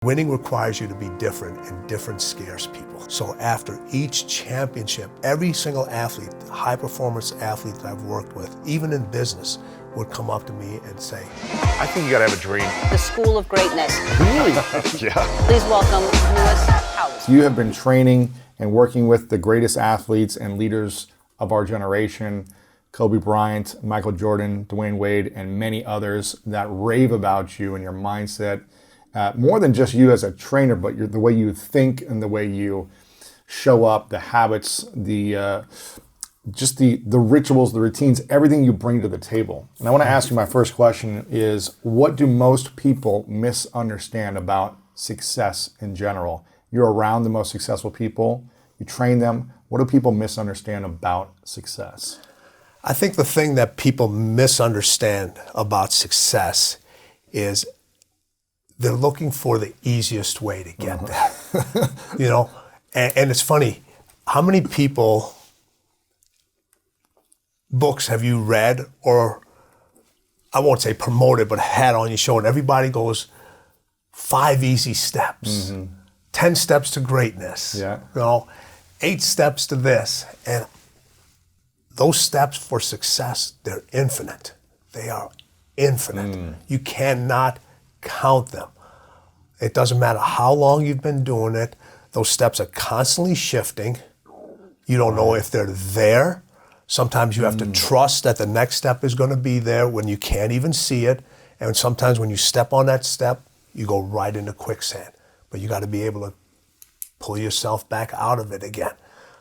Winning requires you to be different, and different scares people. So after each championship, every single athlete, high performance athlete that I've worked with, even in business, would come up to me and say, I think you gotta have a dream. The School of Greatness. Really? Yeah. Please welcome Lewis Howes. You have been training and working with the greatest athletes and leaders of our generation, Kobe Bryant, Michael Jordan, Dwyane Wade, and many others that rave about you and your mindset. More than just you as a trainer, but the way you think and the way you show up, the habits, the rituals, the routines, everything you bring to the table. And I want to ask you, my first question is, what do most people misunderstand about success in general? You're around the most successful people, you train them. What do people misunderstand about success? I think the thing that people misunderstand about success is they're looking for the easiest way to get there. You know, and it's funny, how many books have you read, or I won't say promoted, but had on your show, and everybody goes 5 easy steps, 10 steps to greatness, you know, 8 steps to this. And those steps for success, they're infinite. They are infinite. You cannot count them. It doesn't matter how long you've been doing it. Those steps are constantly shifting. You don't know if they're there. Sometimes you have to trust that the next step is going to be there when you can't even see it. And sometimes when you step on that step, you go right into quicksand. But you got to be able to pull yourself back out of it again.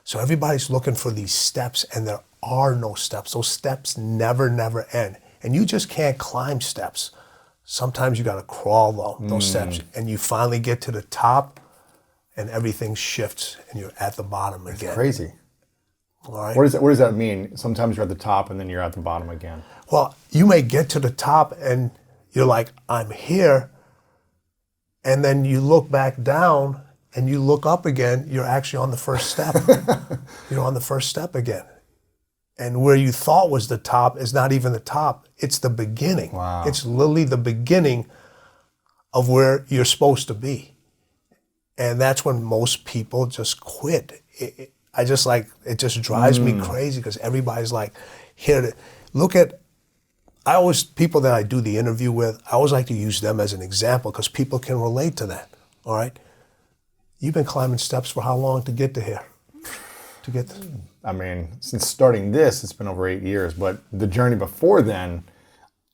So everybody's looking for these steps, and there are no steps. Those steps never end. And you just can't climb steps. Sometimes you got to crawl those steps, and you finally get to the top, and everything shifts, and you're at the bottom again. It's crazy. All right. What does that mean? Sometimes you're at the top, and then you're at the bottom again. Well, you may get to the top, and you're like, I'm here, and then you look back down, and you look up again. You're actually on the first step. You're on the first step again. And where you thought was the top is not even the top. It's the beginning. Wow. It's literally the beginning of where you're supposed to be. And that's when most people just quit. It just drives me crazy, because everybody's like, people that I do the interview with, I always like to use them as an example, because people can relate to that, all right? You've been climbing steps for how long to get to here? I mean, since starting this, it's been over 8 years, but the journey before then,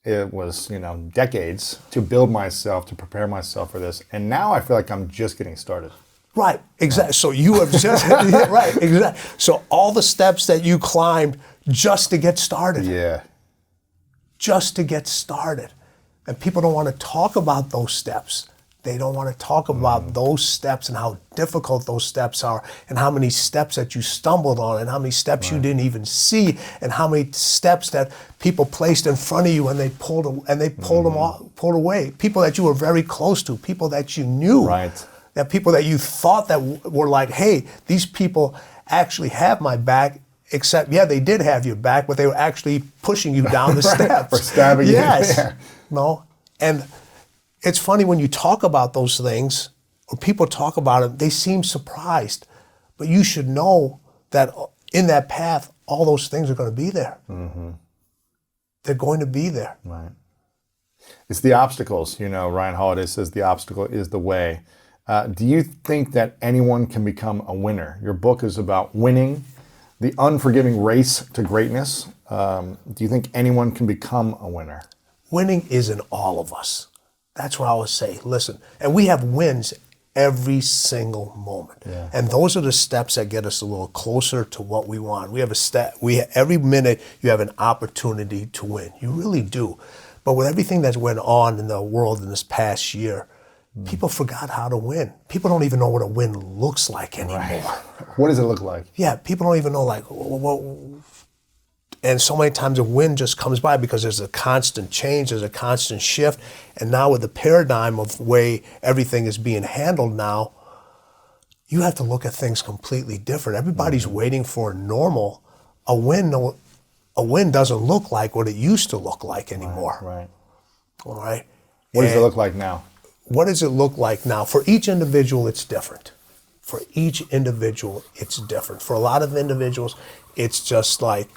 it was, decades to build myself, to prepare myself for this. And now I feel like I'm just getting started. Right, exactly. So you have just, right, exactly. So all the steps that you climbed just to get started. Yeah. Just to get started. And people don't want to talk about those steps. They don't want to talk about those steps and how difficult those steps are, and how many steps that you stumbled on, and how many steps you didn't even see, and how many steps that people placed in front of you and they pulled away. People that you were very close to, people that you knew. Right. That people that you thought that were like, hey, these people actually have my back, except, they did have your back, but they were actually pushing you down the steps. For stabbing you. Yeah. No. And it's funny when you talk about those things, or people talk about it, they seem surprised. But you should know that in that path, all those things are going to be there. They're going to be there. Right. It's the obstacles. Ryan Holiday says the obstacle is the way. Do you think that anyone can become a winner? Your book is about winning, the unforgiving race to greatness. Do you think anyone can become a winner? Winning is in all of us. That's what I always say. Listen, and we have wins every single moment. Yeah. And those are the steps that get us a little closer to what we want. We have every minute you have an opportunity to win. You really do. But with everything that's went on in the world in this past year, people forgot how to win. People don't even know what a win looks like anymore. Right. What does it look like? Yeah, people don't even know, like, and so many times a win just comes by because there's a constant change, there's a constant shift. And now with the paradigm of the way everything is being handled now, you have to look at things completely different. Everybody's waiting for normal. A win doesn't look like what it used to look like anymore. Right. All right. What does it look like now? what does it look like now? For each individual, it's different. For each individual, it's different. For a lot of individuals, it's just like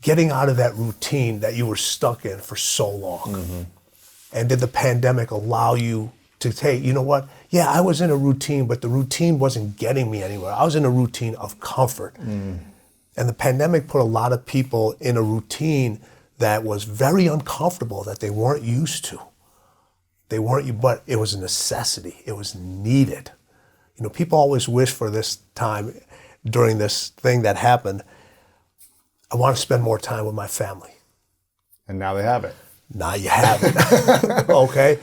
getting out of that routine that you were stuck in for so long. And did the pandemic allow you to take, you know what? Yeah, I was in a routine, but the routine wasn't getting me anywhere. I was in a routine of comfort. And the pandemic put a lot of people in a routine that was very uncomfortable, that they weren't used to. But it was a necessity. It was needed. You know, people always wish for this time during this thing that happened, I want to spend more time with my family. And now they have it. Now you have it. Okay?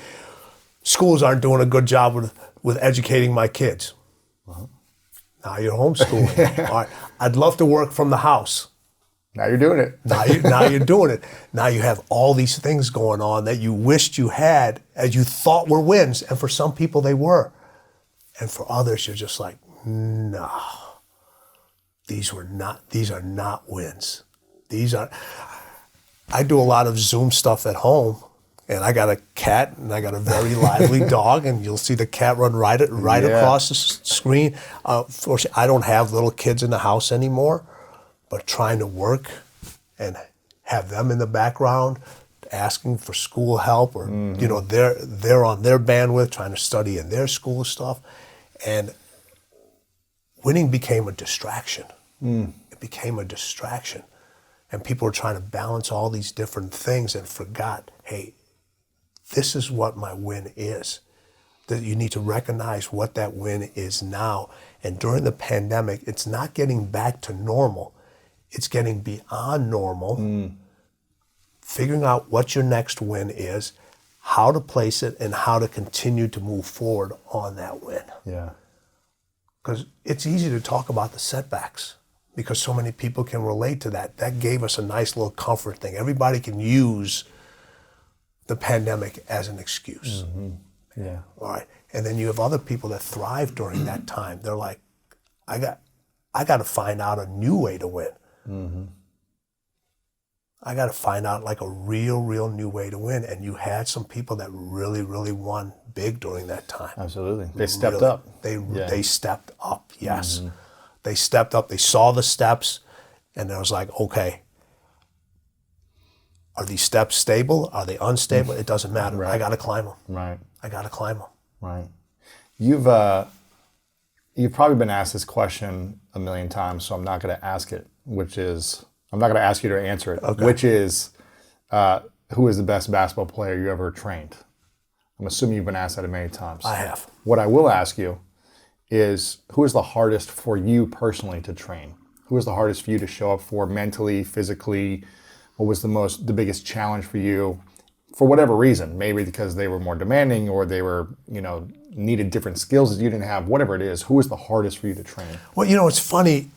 Schools aren't doing a good job with educating my kids. Now you're homeschooling. All right. I'd love to work from the house. Now you're doing it. Now you're doing it. Now you have all these things going on that you wished you had, as you thought were wins, and for some people they were. And for others, you're just like, no, these are not wins. I do a lot of Zoom stuff at home, and I got a cat, and I got a very lively dog, and you'll see the cat run right across the screen. I don't have little kids in the house anymore, but trying to work and have them in the background, asking for school help, or you know, they're on their bandwidth trying to study in their school stuff, and winning became a distraction. It became a distraction, and people were trying to balance all these different things and forgot, hey, this is what my win is. That you need to recognize what that win is now. And during the pandemic, it's not getting back to normal. It's getting beyond normal, figuring out what your next win is, how to place it, and how to continue to move forward on that win. Yeah. Because it's easy to talk about the setbacks because so many people can relate to that. That gave us a nice little comfort thing. Everybody can use the pandemic as an excuse. Yeah. All right. And then you have other people that thrive during that time. They're like, I got to find out a new way to win. I got to find out like a real new way to win. And you had some people that really won big during that time. Absolutely. They stepped up. They stepped up, yes. They stepped up. They saw the steps, and it was like, okay, are these steps stable? Are they unstable? It doesn't matter. Right. I got to climb them. Right. I got to climb them. Right. You've probably been asked this question a million times, so I'm not going to ask it, I'm not going to ask you to answer it, okay. Which is, who is the best basketball player you ever trained? I'm assuming you've been asked that a million times. I have. What I will ask you is, who is the hardest for you personally to train? Who is the hardest for you to show up for mentally, physically? What was the biggest challenge for you? For whatever reason, maybe because they were more demanding or they were, needed different skills that you didn't have, whatever it is, who is the hardest for you to train? Well, it's funny.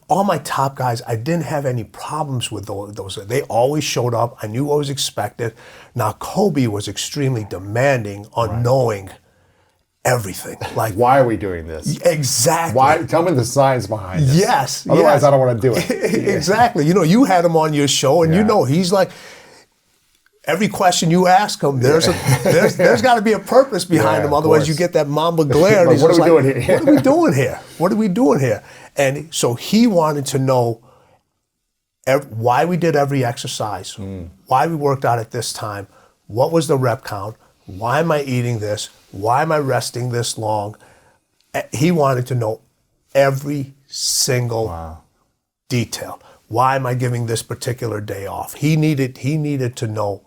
All my top guys, I didn't have any problems with those. They always showed up. I knew what was expected. Now, Kobe was extremely demanding on knowing everything. Like, why are we doing this? Exactly. Why? Tell me the science behind it. Yes. Otherwise, I don't want to do it. Exactly. You had him on your show, and he's like, every question you ask him, there's got to be a purpose behind him. Otherwise, you get that Mamba glare. What are we doing here? What are we doing here? What are we doing here? And so he wanted to know why we did every exercise, why we worked out at this time, what was the rep count, why am I eating this, why am I resting this long? He wanted to know every single detail. Why am I giving this particular day off? He needed to know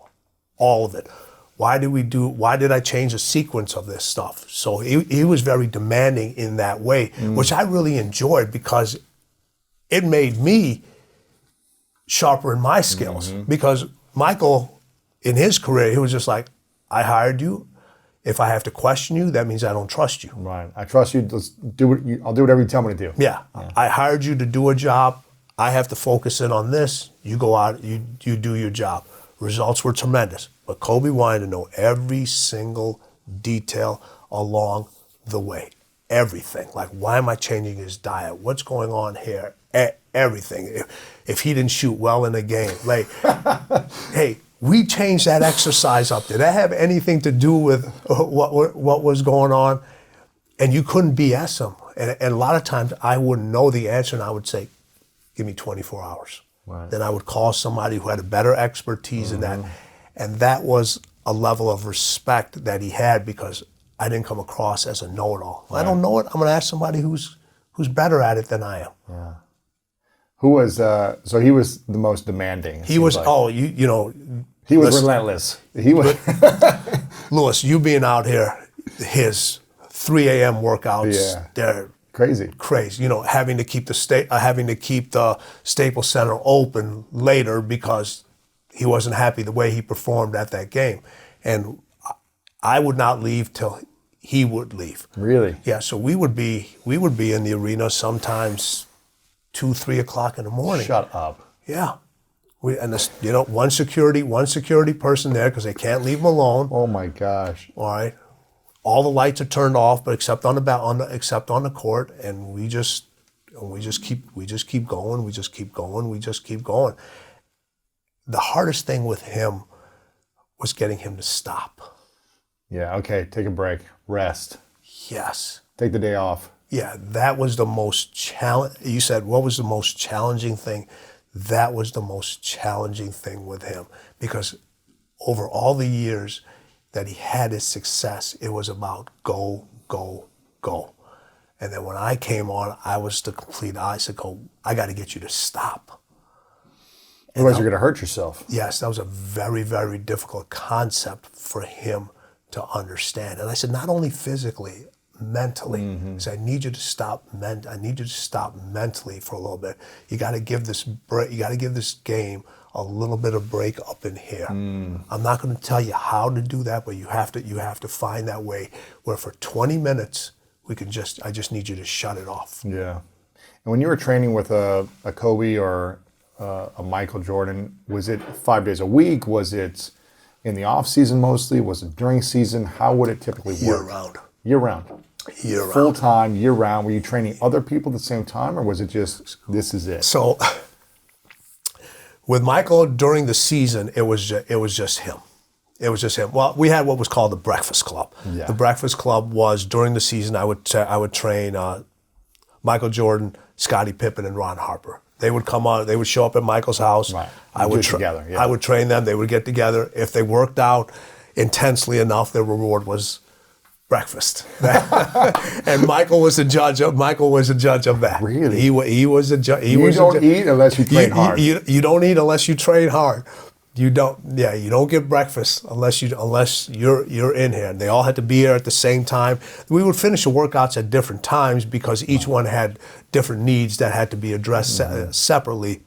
all of it. Why did I change the sequence of this stuff? So he was very demanding in that way, which I really enjoyed because it made me sharper in my skills. Because Michael, in his career, he was just like, I hired you. If I have to question you, that means I don't trust you. Right. I trust you. I'll do whatever you tell me to do. Yeah. I hired you to do a job. I have to focus in on this. You go out, you do your job. Results were tremendous. But Kobe wanted to know every single detail along the way. Everything. Like, why am I changing his diet? What's going on here? Everything. If he didn't shoot well in a game, like, hey, we changed that exercise up. Did that have anything to do with what was going on? And you couldn't BS them. And a lot of times I wouldn't know the answer, and I would say, give me 24 hours. Right. Then I would call somebody who had a better expertise in that. And that was a level of respect that he had, because I didn't come across as a know-it-all. Right. I don't know it. I'm going to ask somebody who's better at it than I am. Yeah. Who was, so he was the most demanding. He was, like. He was relentless. He was. Lewis, you being out here, his 3 a.m. workouts, they're crazy. Having to keep the Staples Center open later because he wasn't happy the way he performed at that game. And I would not leave till he would leave. Really? Yeah, so we would be in the arena sometimes 2, 3 o'clock in the morning. Shut up. Yeah. One security person there because they can't leave him alone. Oh my gosh. All right. All the lights are turned off, but except on the court, and we just keep going. The hardest thing with him was getting him to stop. Yeah, okay, take a break, rest. Yes. Take the day off. Yeah, that was the most you said, what was the most challenging thing? That was the most challenging thing with him, because over all the years that he had his success, it was about go, go, go. And then when I came on, I was the complete icicle. I got to get you to stop. Otherwise, you're going to hurt yourself. Yes, that was a very, very difficult concept for him to understand. And I said, not only physically, mentally. I said, I need you to stop. I need you to stop mentally for a little bit. You got to give this break. You got to give this game a little bit of break up in here. I'm not going to tell you how to do that, but you have to find that way where for 20 minutes I just need you to shut it off. Yeah. And when you were training with a Kobe or a Michael Jordan, was it 5 days a week? Was it in the off season mostly? Was it during season? How would it typically work? Year round. Year round. Year round. Full time, year round. Were you training other people at the same time, or was it just this is it? So with Michael during the season, it was just him. It was just him. Well, we had what was called the Breakfast Club. Yeah. The Breakfast Club was during the season. I would train Michael Jordan, Scottie Pippen, and Ron Harper. They would come on. They would show up at Michael's house. Right. I would train them. They would get together. If they worked out intensely enough, their reward was breakfast. And Michael was a judge of that. Really? He was a judge. You don't eat unless you train hard. You don't eat unless you train hard. You don't get breakfast unless you're in here. And they all had to be here at the same time. We would finish the workouts at different times because each one had different needs that had to be addressed separately.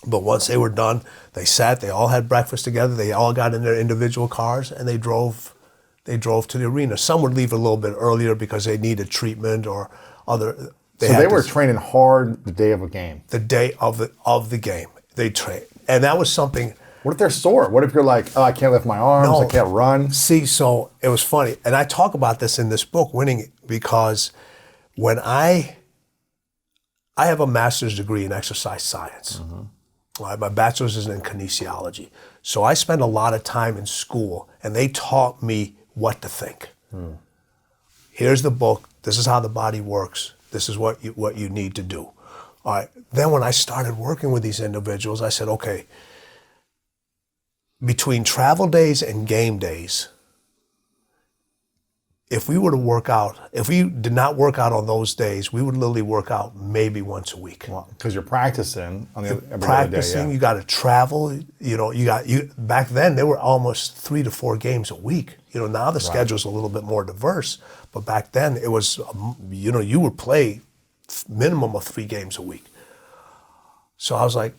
But once they were done, they all had breakfast together. They all got in their individual cars and they drove to the arena. Some would leave a little bit earlier because they needed treatment or other. They were training hard the day of a game. The day of the game, they trained, and that was something. What if they're sore? What if you're like, oh, I can't lift my arms, I can't run? See, so it was funny, and I talk about this in this book, Winning, because when I have a master's degree in exercise science. My bachelor's is in kinesiology. So I spent a lot of time in school, and they taught me what to think. Here's the book. This is how the body works. This is what you need to do. All right. Then when I started working with these individuals, I said, okay, between travel days and game days, if we did not work out on those days, we would literally work out maybe once a week. Because you're practicing on every practicing, day, yeah. You got to travel. Back then there were almost 3 to 4 games a week. Now the schedule's a little bit more diverse, but back then it was, you would play minimum of 3 games a week. So I was like,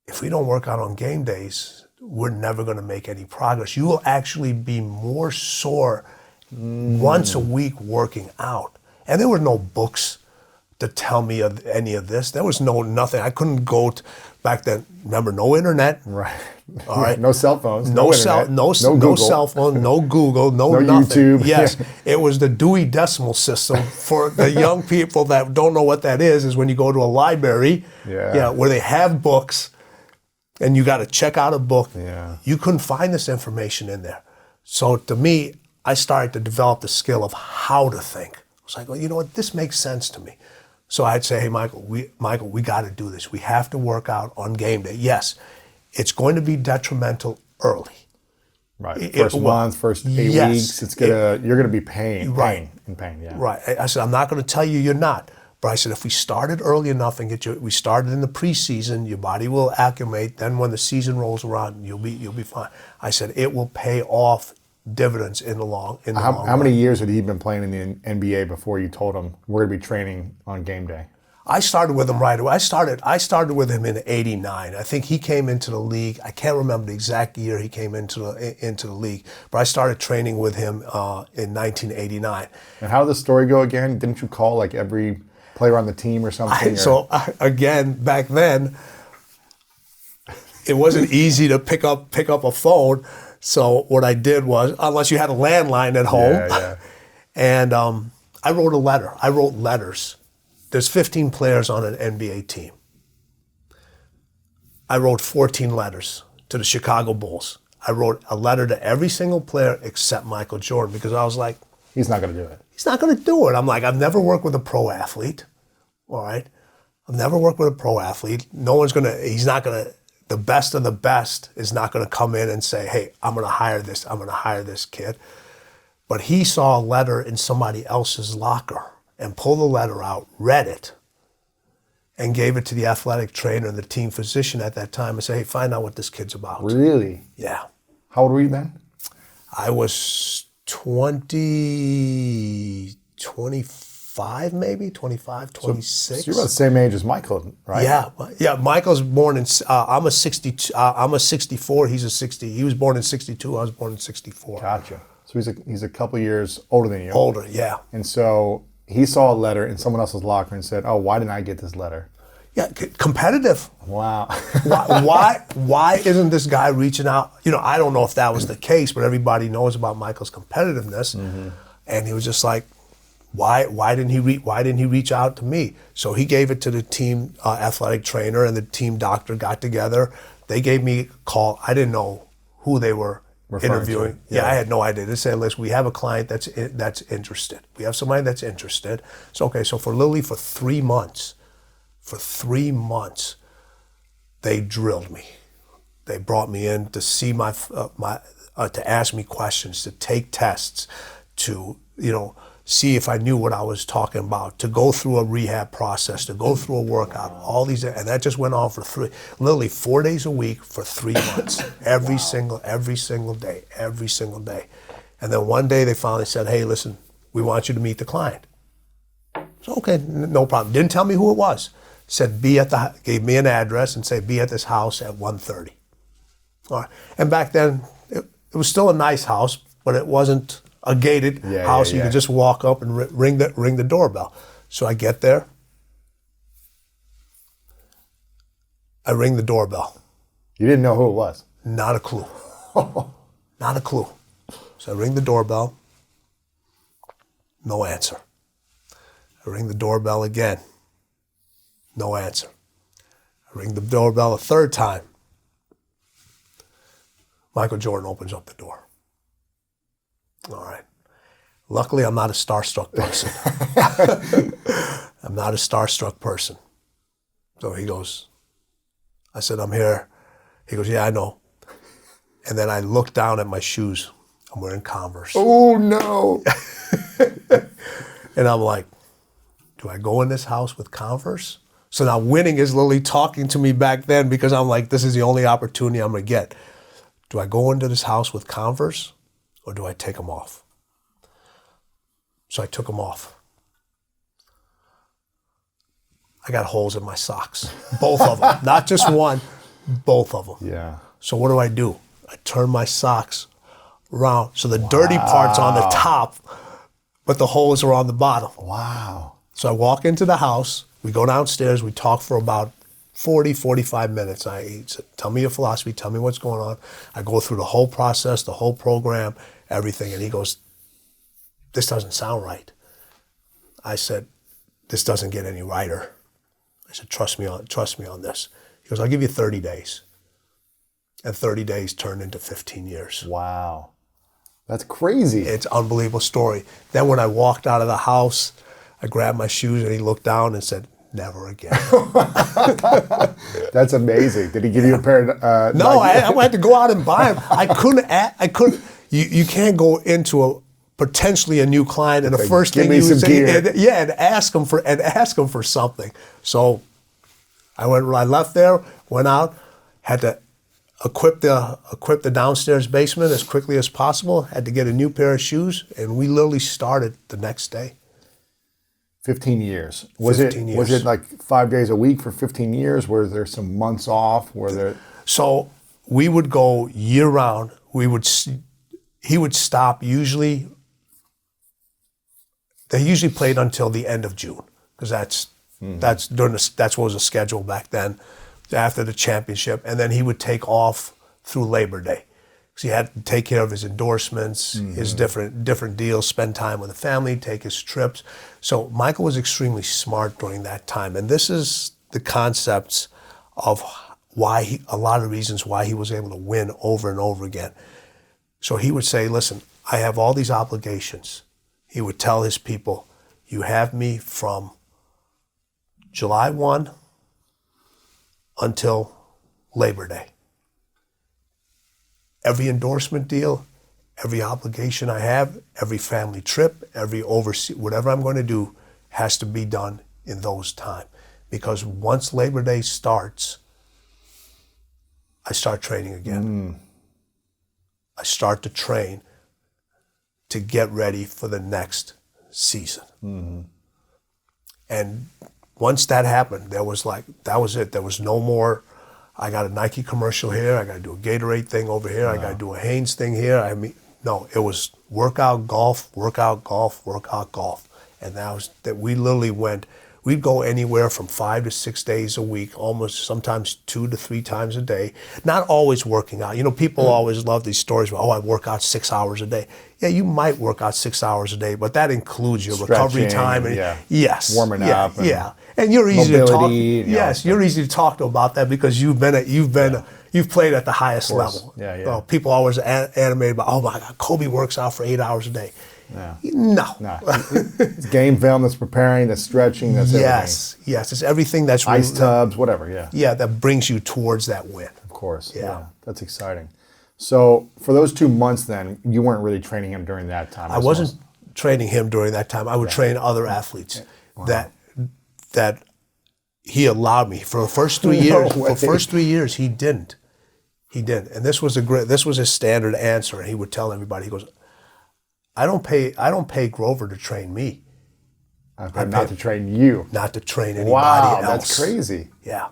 if we don't work out on game days, we're never going to make any progress. You will actually be more sore once a week working out. And there were no books to tell me of any of this. There was nothing. I couldn't go back then. Remember, no internet. Right. All right. No cell phones. No internet. No cell phone. No Google. No nothing. YouTube. Yes. It was the Dewey Decimal System. For the young people that don't know what that is when you go to a library, where they have books. And you got to check out a book. Yeah. You couldn't find this information in there. So to me, I started to develop the skill of how to think. I was like, well, you know what? This makes sense to me. So I'd say, hey, Michael, we got to do this. We have to work out on game day. Yes, it's going to be detrimental early. Right. First month, first 8 weeks, you're gonna be pain. Yeah. Right. I said, I'm not going to tell you you're not. But I said, if we started early enough and we started in the preseason, your body will acclimate. Then when the season rolls around, you'll be fine. I said, it will pay off dividends in the long run. How many years had he been playing in the NBA before you told him we're gonna be training on game day? I started with him right away. I started with him in '89. I think he came into the league. I can't remember the exact year he came into the league, but I started training with him in 1989. And how did the story go again? Didn't you call like every player on the team or something? Again, back then, it wasn't easy to pick up a phone. So what I did was, unless you had a landline at home, and I wrote a letter. I wrote letters. There's 15 players on an NBA team. I wrote 14 letters to the Chicago Bulls. I wrote a letter to every single player except Michael Jordan because I was like, he's not going to do it. He's not going to do it. I'm like, I've never worked with a pro athlete. All right. I've never worked with a pro athlete. The best of the best is not going to come in and say, hey, I'm going to hire this kid. But he saw a letter in somebody else's locker and pulled the letter out, read it, and gave it to the athletic trainer and the team physician at that time and said, hey, find out what this kid's about. Really? Yeah. How old were you then? I was 25 maybe, 25, 26. So you're about the same age as Michael, right? Yeah. Michael's born in, I'm a 64, he's a 60. He was born in 62, I was born in 64. Gotcha. So he's a couple years older than you. Older, yeah. And so he saw a letter in someone else's locker and said, oh, why didn't I get this letter? Yeah, competitive. Wow. why isn't this guy reaching out? I don't know if that was the case, but everybody knows about Michael's competitiveness. Mm-hmm. And he was just like, why didn't he reach out to me? So he gave it to the team athletic trainer and the team doctor got together. They gave me a call. I didn't know who they were interviewing. Yeah, I had no idea. They said, listen, we have a client that's interested. We have somebody that's interested. So for literally for 3 months, they drilled me. They brought me in to see to ask me questions, to take tests, to see if I knew what I was talking about, to go through a rehab process, to go through a workout, all these, and that just went on for literally 4 days a week for 3 months, every single day. And then one day they finally said, hey, listen, we want you to meet the client. So, okay, no problem. Didn't tell me who it was. Said, gave me an address and said, be at this house at 1:30. All right. And back then, it was still a nice house, but it wasn't a gated house. You could just walk up and ring the doorbell. So I get there. I ring the doorbell. You didn't know who it was? Not a clue. Not a clue. So I ring the doorbell. No answer. I ring the doorbell again. No answer. I ring the doorbell a third time. Michael Jordan opens up the door. All right. Luckily, I'm not a starstruck person. I'm not a starstruck person. So he goes, I said, I'm here. He goes, yeah, I know. And then I look down at my shoes. I'm wearing Converse. Oh, no. And I'm like, do I go in this house with Converse? So now winning is literally talking to me back then because I'm like, this is the only opportunity I'm going to get. Do I go into this house with Converse or do I take them off? So I took them off. I got holes in my socks, both of them, not just one, both of them. Yeah. So what do? I turn my socks around so the dirty part's on the top, but the holes are on the bottom. Wow. So I walk into the house, we go downstairs, we talk for about 45 minutes. He said, tell me your philosophy, tell me what's going on. I go through the whole process, the whole program, everything, and he goes, this doesn't sound right. I said, this doesn't get any righter. I said, trust me on this. He goes, I'll give you 30 days. and 30 days turned into 15 years. Wow. That's crazy. It's an unbelievable story. Then when I walked out of the house, I grabbed my shoes and he looked down and said, never again. That's amazing. Did he give you a pair of No, I had to go out and buy them. I couldn't. You can't go into potentially a new client and the first thing you would say, and ask them for something. So I left there, went out, had to equip the downstairs basement as quickly as possible, had to get a new pair of shoes, and we literally started the next day. 15 years. Was it like 5 days a week for 15 years? Were there some months off? So we would go year round. He would stop usually. They usually played until the end of June because that's what was the schedule back then, after the championship, and then he would take off through Labor Day because he had to take care of his endorsements, his different deals, spend time with the family, take his trips. So Michael was extremely smart during that time, and this is the concepts of a lot of reasons why he was able to win over and over again. So he would say, listen, I have all these obligations. He would tell his people, you have me from July 1 until Labor Day. Every endorsement deal, every obligation I have, every family trip, every overseas, whatever I'm going to do has to be done in those times. Because once Labor Day starts, I start training again. I start to train to get ready for the next season. And once that happened, that was it. There was no more, I got a Nike commercial here, I got to do a Gatorade thing over here, I got to do a Hanes thing here. No, it was workout, golf, workout, golf, workout, golf. And that we literally we'd go anywhere from 5 to 6 days a week, almost sometimes 2 to 3 times a day. Not always working out. People always love these stories about, I work out 6 hours a day. Yeah, you might work out 6 hours a day, but that includes your recovery time. Yes. Warming up. And you're easy to talk. Yes, you're easy to talk to about that because you've played at the highest level. Yeah. People always animated about, oh my God, Kobe works out for 8 hours a day. Yeah. No. It's game film that's preparing, that's stretching, that's everything. Yes, it's everything that's ice tubs, whatever, Yeah, that brings you towards that win. Of course, yeah. That's exciting. So for those 2 months then, you weren't really training him during that time? I wasn't training him during that time. I would train other athletes that he allowed me. For the first 3 years, he didn't. And this was his standard answer. And he would tell everybody, he goes, I don't pay Grover to train me. I pay not to train you. Not to train anybody else. Wow, that's crazy. Yeah.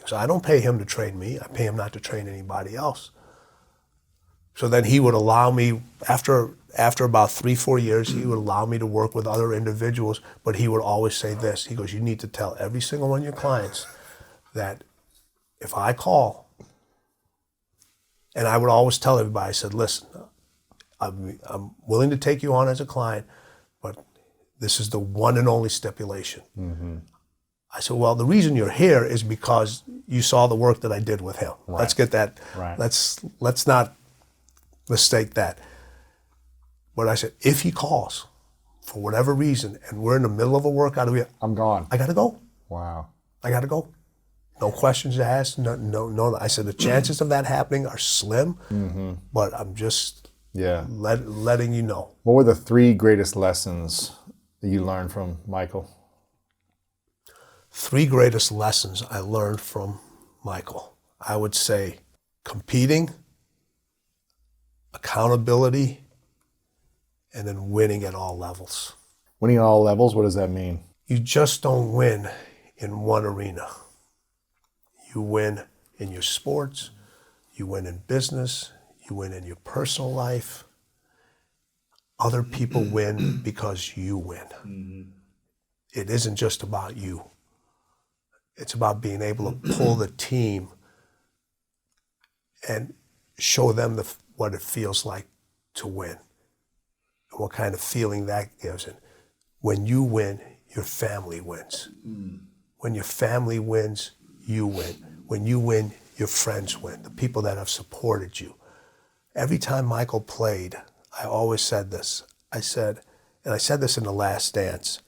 So I don't pay him to train me. I pay him not to train anybody else. So then he would allow me, after about 3-4 years, he would allow me to work with other individuals, but he would always say this. He goes, you need to tell every single one of your clients that if I call, and I would always tell everybody, I said, listen, I'm willing to take you on as a client, but this is the one and only stipulation. I said, well, the reason you're here is because you saw the work that I did with him. Right. Let's get that. Right. Let's not mistake that. But I said, if he calls for whatever reason and we're in the middle of a workout, I'm gone. I got to go. Wow. I got to go. No questions asked. No. I said the chances of that happening are slim, but I'm just letting you know. What were the 3 greatest lessons that you learned from Michael? 3 greatest lessons I learned from Michael. I would say competing, accountability, and then winning at all levels. Winning at all levels, what does that mean? You just don't win in one arena. You win in your sports, you win in business, you win in your personal life. Other people win because you win. It isn't just about you. It's about being able to pull the team and show them what it feels like to win and what kind of feeling that gives. And when you win, your family wins. When your family wins, you win. When you win, your friends win, the people that have supported you. Every time Michael played, I always said this. I said this in The Last Dance.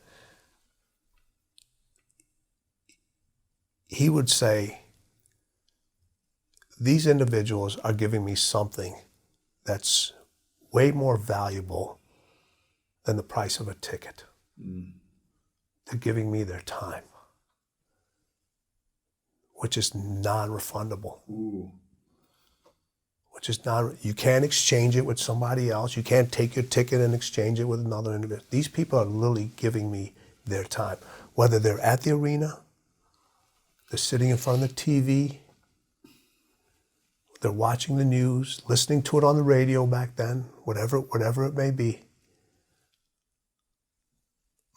He would say, these individuals are giving me something that's way more valuable than the price of a ticket. They're giving me their time, which is non-refundable. Which is you can't exchange it with somebody else. You can't take your ticket and exchange it with another individual. These people are literally giving me their time. Whether they're at the arena, they're sitting in front of the TV, they're watching the news, listening to it on the radio back then, whatever it may be.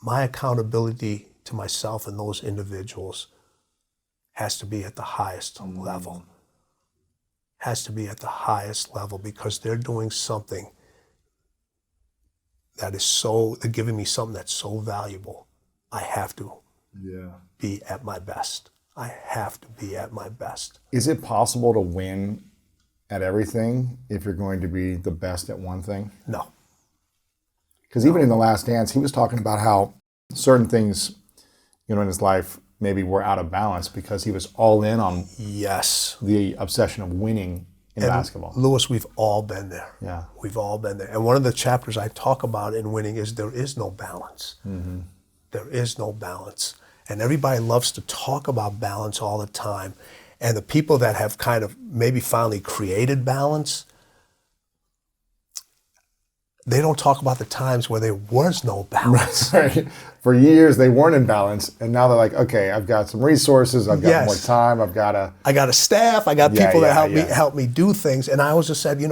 My accountability to myself and those individuals has to be at the highest level. Has to be at the highest level because they're doing something that is they're giving me something that's so valuable. I have to be at my best. I have to be at my best. Is it possible to win at everything if you're going to be the best at one thing? No. Because even in The Last Dance, he was talking about how certain things, in his life maybe were out of balance because he was all in on the obsession of winning in basketball. Lewis, we've all been there. Yeah. We've all been there. And one of the chapters I talk about in winning is there is no balance. Mm-hmm. There is no balance. And everybody loves to talk about balance all the time. And the people that have kind of maybe finally created balance, they don't talk about the times where there was no balance. Right. For years, they weren't in balance. And now they're like, okay, I've got some resources. I've got more time. I got a staff. I got people that help me do things. And I always just said,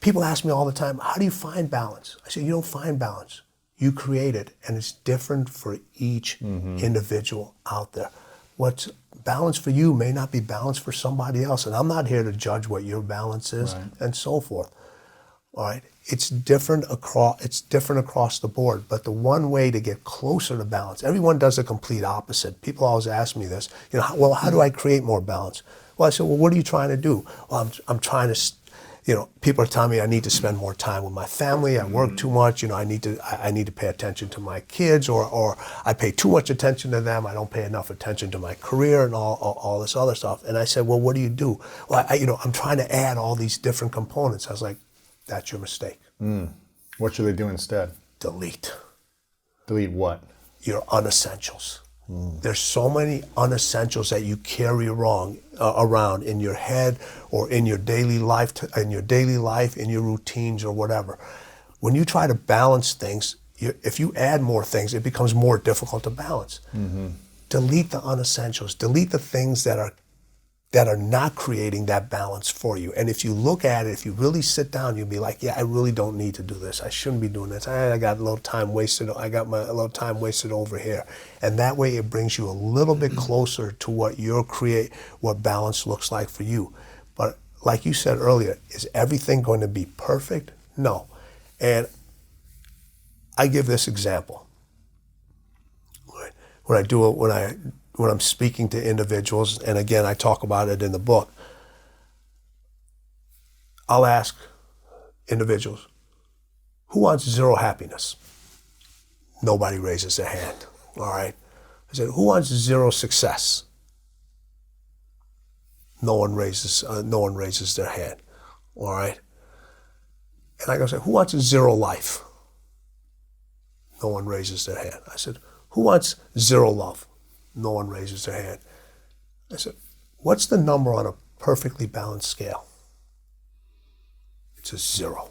people ask me all the time, how do you find balance? I said, you don't find balance. You create it. And it's different for each individual out there. What's balance for you may not be balance for somebody else. And I'm not here to judge what your balance is and so forth. All right. It's different across the board, but the one way to get closer to balance, everyone does the complete opposite. People always ask me this, how do I create more balance? Well, I said, what are you trying to do? Well, I'm trying to, people are telling me I need to spend more time with my family. I work too much. I need to pay attention to my kids, or I pay too much attention to them. I don't pay enough attention to my career and all this other stuff. And I said, well, what do you do? Well, I'm trying to add all these different components. I was like, that's your mistake. What should they do instead? Delete. Delete what? Your unessentials. There's so many unessentials that you carry around in your head or in your daily life, in your routines or whatever. When you try to balance things, if you add more things, it becomes more difficult to balance. Delete the unessentials. Delete the things that are not creating that balance for you. And if you look at it, if you really sit down, you'll be like, I really don't need to do this. I shouldn't be doing this. I got a little time wasted. I got a little time wasted over here. And that way it brings you a little bit closer to what balance looks like for you. But like you said earlier, is everything going to be perfect? No. And I give this example. When I'm speaking to individuals, and again, I talk about it in the book, I'll ask individuals, who wants zero happiness? Nobody raises their hand, all right? I said, who wants zero success? No one raises their hand, all right? And I go say, who wants zero life? No one raises their hand. I said, who wants zero love? No one raises their hand. I said, what's the number on a perfectly balanced scale? It's a 0.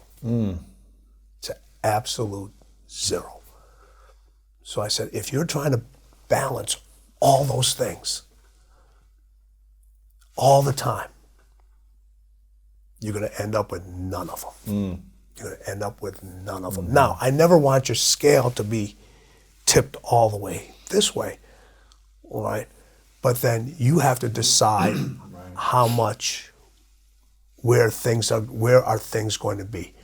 It's an absolute 0. So I said, if you're trying to balance all those things all the time, you're going to end up with none of them. You're going to end up with none of them. Now, I never want your scale to be tipped all the way this way. All right, but then you have to decide how much, where are things going to be,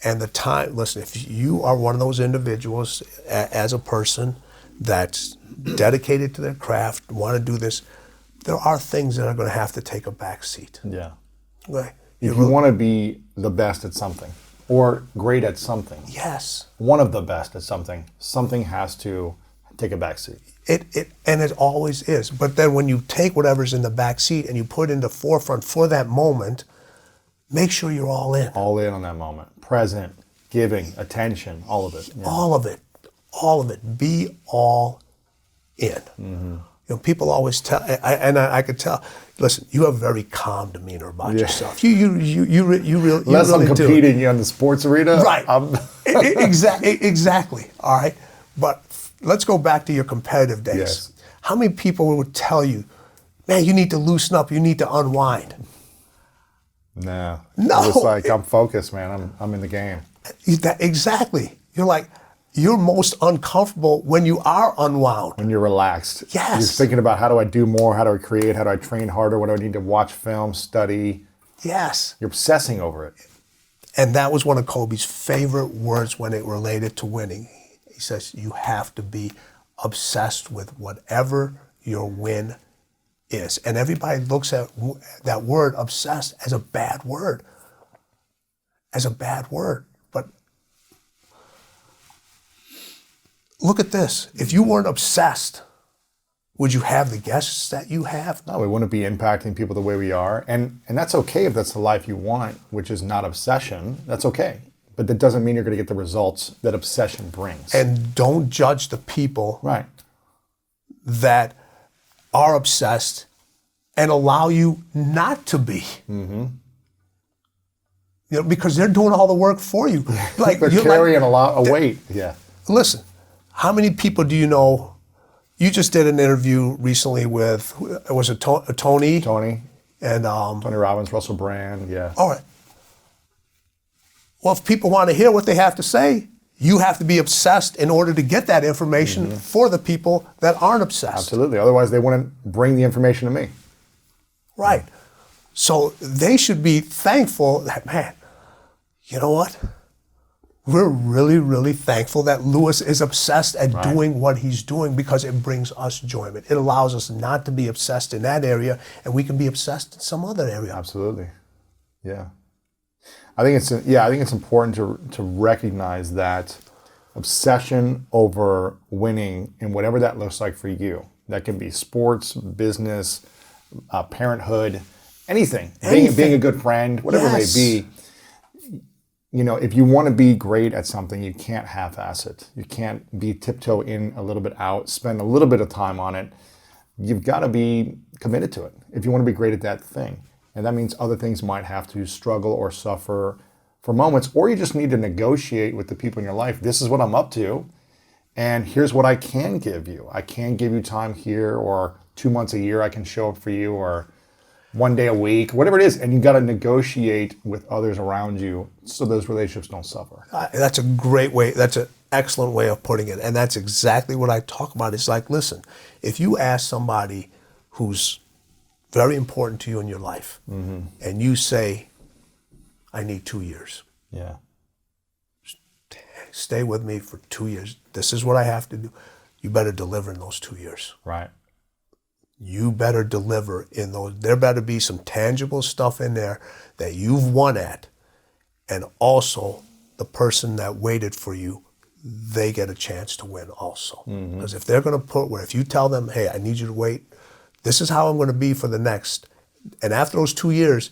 and the time. Listen, if you are one of those individuals as a person that's dedicated to their craft, want to do this, there are things that are going to have to take a back seat. Yeah. Right? If you want to be the best at something or great at something, Yes. one of the best at something, something has to take a back seat. And it always is. But then when you take whatever's in the back seat and you put it in the forefront for that moment, make sure you're all in. All in on that moment. Present, giving, attention, all of it. Yeah. All of it. All of it. Be all in. Mm-hmm. You know, people always tell, and I could tell. Listen, you have a very calm demeanor about yourself. You really. Unless I'm competing on the sports arena, right? Exactly. All right, but let's go back to your competitive days. Yes. How many people would tell you, "Man, you need to loosen up. You need to unwind"? No. No. It's like I'm focused, man. I'm in the game. Exactly. You're like. You're most uncomfortable when you are unwound. When you're relaxed. Yes. You're thinking about how do I do more? How do I create? How do I train harder? What do I need to watch film, study? Yes. You're obsessing over it. And that was one of Kobe's favorite words when it related to winning. He says, you have to be obsessed with whatever your win is. And everybody looks at that word obsessed as a bad word. As a bad word. But look at this. If you weren't obsessed, would you have the guests that you have? No, we wouldn't be impacting people the way we are. And that's okay if that's the life you want, which is not obsession. That's okay. But that doesn't mean you're going to get the results that obsession brings. And don't judge the people right. that are obsessed and allow you not to be. Mm-hmm. You know, because they're doing all the work for you. Like they're carrying a lot of weight. Yeah. Listen, how many people do you know? You just did an interview recently with, was it Tony? Tony. And Tony Robbins, Russell Brand, yeah. All right. Well, if people want to hear what they have to say, you have to be obsessed in order to get that information for the people that aren't obsessed. Absolutely. Otherwise, they wouldn't bring the information to me. Right. So they should be thankful that, man, you know what? We're really, really thankful that Lewis is obsessed at doing what he's doing because it brings us enjoyment. It allows us not to be obsessed in that area, and we can be obsessed in some other area. Absolutely. Yeah. I think it's important to recognize that obsession over winning and whatever that looks like for you. That can be sports, business, parenthood, anything. Being a good friend, whatever it may be. You know, if you want to be great at something, you can't half-ass it. You can't be tiptoe in, a little bit out, spend a little bit of time on it. You've got to be committed to it if you want to be great at that thing. And that means other things might have to struggle or suffer for moments, or you just need to negotiate with the people in your life. This is what I'm up to, and here's what I can give you. I can give you time here, or 2 months a year I can show up for you, or 1 day a week, whatever it is, and you got to negotiate with others around you so those relationships don't suffer. That's a great way. That's an excellent way of putting it, and that's exactly what I talk about. It's like, listen, if you ask somebody who's very important to you in your life, and you say, I need 2 years. Yeah. Stay with me for 2 years. This is what I have to do. You better deliver in those 2 years. Right. You better deliver in those. There better be some tangible stuff in there that you've won at. And also, the person that waited for you, they get a chance to win also. Because if they're going to if you tell them, hey, I need you to wait, this is how I'm going to be for the next. And after those 2 years,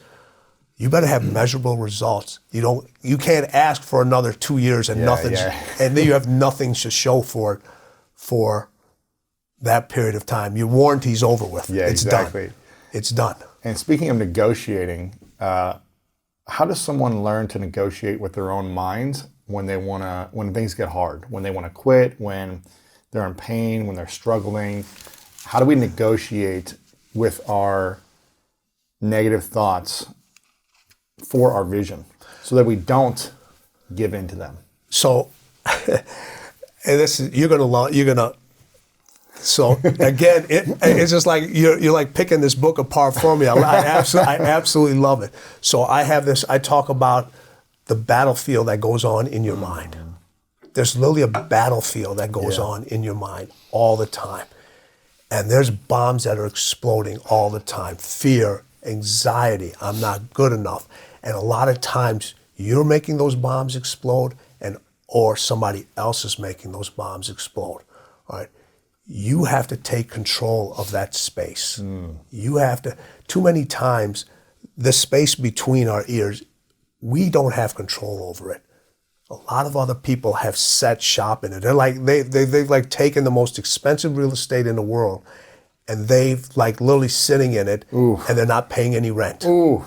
you better have measurable results. You can't ask for another 2 years and and then you have nothing to show for it for that period of time. Your warranty's over with. Yeah, it's exactly. done. It's done. And speaking of negotiating, how does someone learn to negotiate with their own minds when things get hard, when they want to quit, when they're in pain, when they're struggling? How do we negotiate with our negative thoughts for our vision so that we don't give in to them? So, and this is, you're gonna. So again, it's just like you're like picking this book apart for me. I absolutely love it. So I have this. I talk about the battlefield that goes on in your mind. There's literally a battlefield that goes on in your mind all the time, And there's bombs that are exploding all the time. Fear, anxiety, I'm not good enough. And a lot of times you're making those bombs explode or somebody else is making those bombs explode. All right. You have to take control of that space. You have to, too many times, the space between our ears, we don't have control over it. A lot of other people have set shop in it. They're like, they've like taken the most expensive real estate in the world and they've like literally sitting in it and they're not paying any rent. Ooh.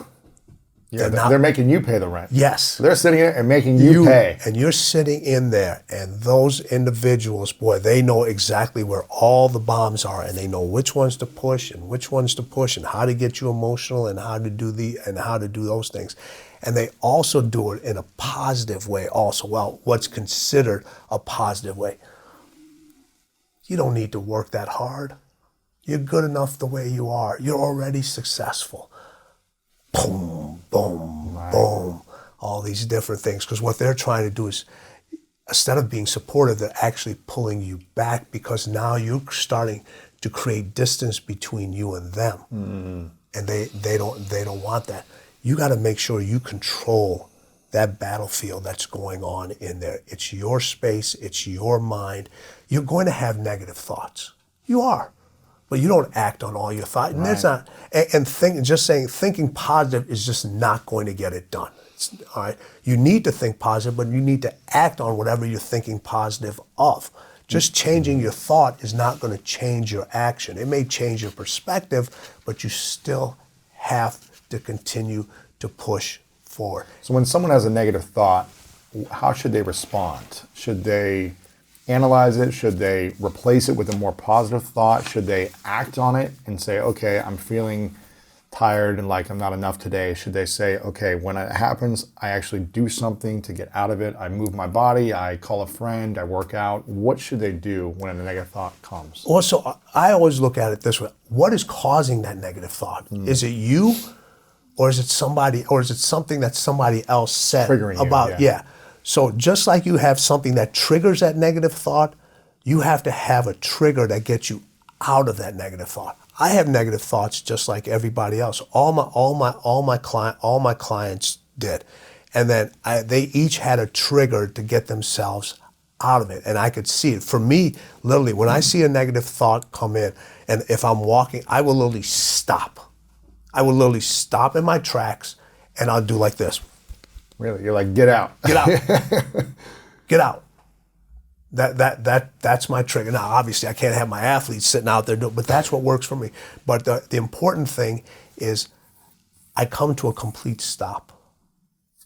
Yeah, they're making you pay the rent. Yes. They're sitting in it and making you pay. And you're sitting in there, and those individuals, boy, they know exactly where all the bombs are, and they know which ones to push and which ones to push, and how to get you emotional, and how to do those things. And they also do it in a positive way. Also, well, what's considered a positive way. You don't need to work that hard. You're good enough the way you are. You're already successful. Boom, boom, boom, all these different things. Because what they're trying to do is, instead of being supportive, they're actually pulling you back because now you're starting to create distance between you and them. And they don't want that. You got to make sure you control that battlefield that's going on in there. It's your space, it's your mind. You're going to have negative thoughts. You are. But you don't act on all your thoughts. And that's not, thinking positive is just not going to get it done. All right. You need to think positive, but you need to act on whatever you're thinking positive of. Just changing your thought is not going to change your action. It may change your perspective, but you still have to continue to push forward. So when someone has a negative thought, how should they respond? Should they analyze it? Should they replace it with a more positive thought? Should they act on it and say, okay, I'm feeling tired and like I'm not enough today? Should they say, okay, when it happens, I actually do something to get out of it? I move my body, I call a friend, I work out. What should they do when a negative thought comes? Also, I always look at it this way. What is causing that negative thought? Is it you, or is it somebody, or is it something that somebody else said about you? Yeah. So just like you have something that triggers that negative thought, you have to have a trigger that gets you out of that negative thought. I have negative thoughts just like everybody else. All my clients did, and then they each had a trigger to get themselves out of it, and I could see it. For me, literally, when I see a negative thought come in, and if I'm walking, I will literally stop. I will literally stop in my tracks, and I'll do like this. Really? You're like, get out. Get out. Get out. That's my trigger. Now, obviously, I can't have my athletes sitting out there doing, but that's what works for me. But the important thing is I come to a complete stop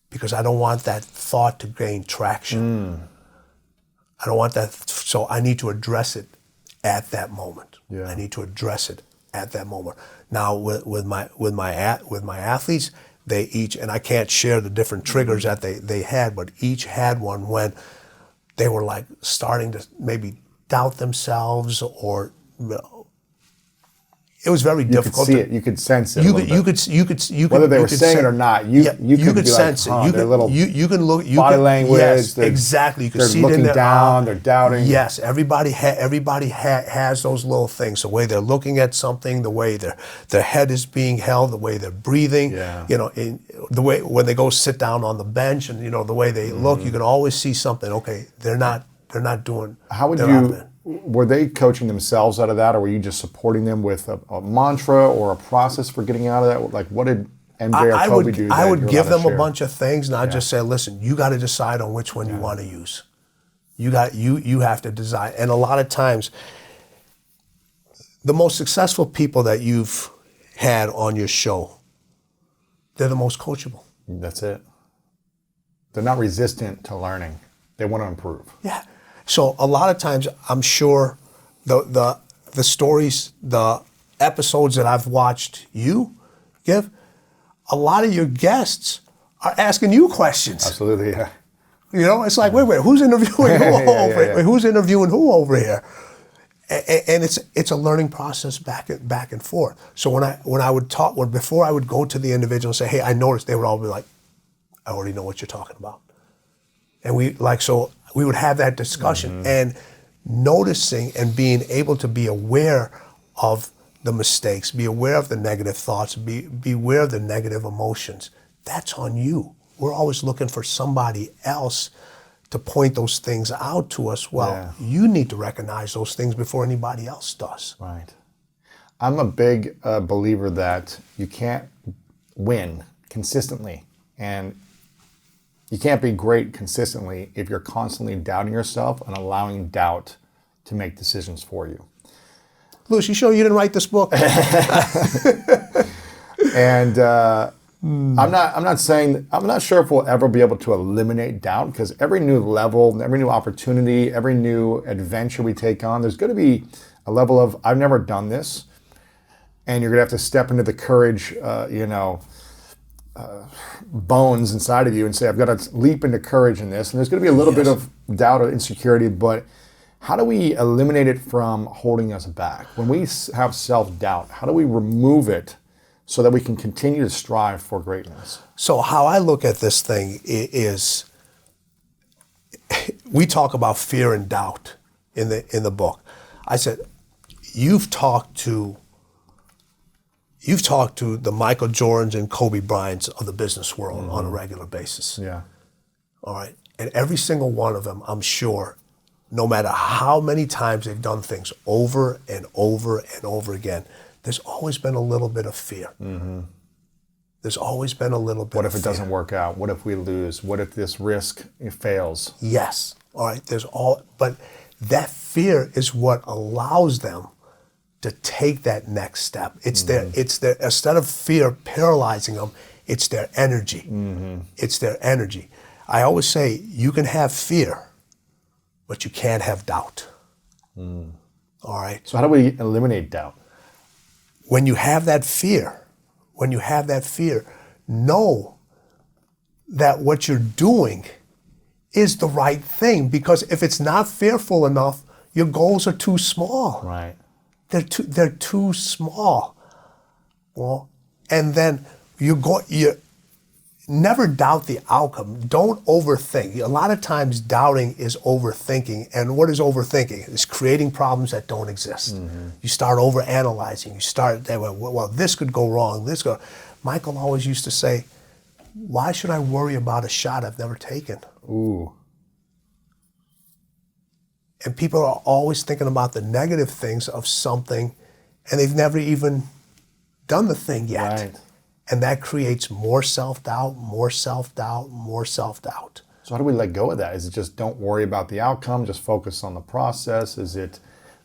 because I don't want that thought to gain traction. I don't want that. So I need to address it at that moment. Yeah. I need to address it at that moment. Now, with my athletes, they each, and I can't share the different triggers that they had, but each had one when they were like starting to maybe doubt themselves, or it was very difficult. You could see it. You could sense it. You could whether they were saying it or not. You could sense like, it. You can look. Body language. Yes, exactly. You can see it in their. They're looking down. They're doubting. Yes, everybody has those little things. The way they're looking at something, the way their head is being held, the way they're breathing. Yeah. The way when they go sit down on the bench, and the way they look, you can always see something. Okay, they're not doing. How would you? Were they coaching themselves out of that, or were you just supporting them with a mantra or a process for getting out of that? Like, what did MJ or Kobe do? I would give them a bunch of things, and I'd just say, listen, you got to decide on which one you want to use. You have to decide. And a lot of times, the most successful people that you've had on your show, they're the most coachable. That's it. They're not resistant to learning. They want to improve. Yeah. So a lot of times, I'm sure the stories, the episodes that I've watched you give, a lot of your guests are asking you questions. Absolutely, yeah. It's like, wait, who's interviewing who over here? Who's interviewing who over here? And it's a learning process back and forth. So when I would talk, before I would go to the individual and say, hey, I noticed, they would all be like, I already know what you're talking about. And we would have that discussion, and noticing and being able to be aware of the mistakes. Be aware of the negative thoughts. Be aware of the negative emotions. That's on you. We're always looking for somebody else to point those things out to us. Well, you need to recognize those things before anybody else does. Right. I'm a big believer that you can't win consistently, and you can't be great consistently if you're constantly doubting yourself and allowing doubt to make decisions for you. Louis, you sure you didn't write this book? And I'm not saying, I'm not sure if we'll ever be able to eliminate doubt, because every new level, every new opportunity, every new adventure we take on, there's going to be a level of, I've never done this, and you're going to have to step into the courage, bones inside of you and say, I've got to leap into courage in this. And there's going to be a little bit of doubt or insecurity, but how do we eliminate it from holding us back? When we have self-doubt, how do we remove it so that we can continue to strive for greatness? So how I look at this thing is, we talk about fear and doubt in the book. I said, you've talked to the Michael Jordans and Kobe Bryants of the business world on a regular basis. Yeah. All right. And every single one of them, I'm sure, no matter how many times they've done things over and over and over again, there's always been a little bit of fear. Mm-hmm. There's always been a little bit of fear. What if it doesn't work out? What if we lose? What if this risk fails? Yes. All right. But that fear is what allows them to take that next step. It's their instead of fear paralyzing them, it's their energy. Mm-hmm. It's their energy. I always say, you can have fear, but you can't have doubt. Mm. All right. So how do we eliminate doubt? When you have that fear, know that what you're doing is the right thing, because if it's not fearful enough, your goals are too small. Right. They're too small. Well, and then you never doubt the outcome. Don't overthink. A lot of times doubting is overthinking. And what is overthinking? It's creating problems that don't exist. Mm-hmm. You start overanalyzing. You start, well, this could go wrong. Michael always used to say, why should I worry about a shot I've never taken? Ooh. And people are always thinking about the negative things of something, and they've never even done the thing yet. Right. And that creates more self-doubt, more self-doubt, more self-doubt. So how do we let go of that? Is it just don't worry about the outcome, just focus on the process? Is it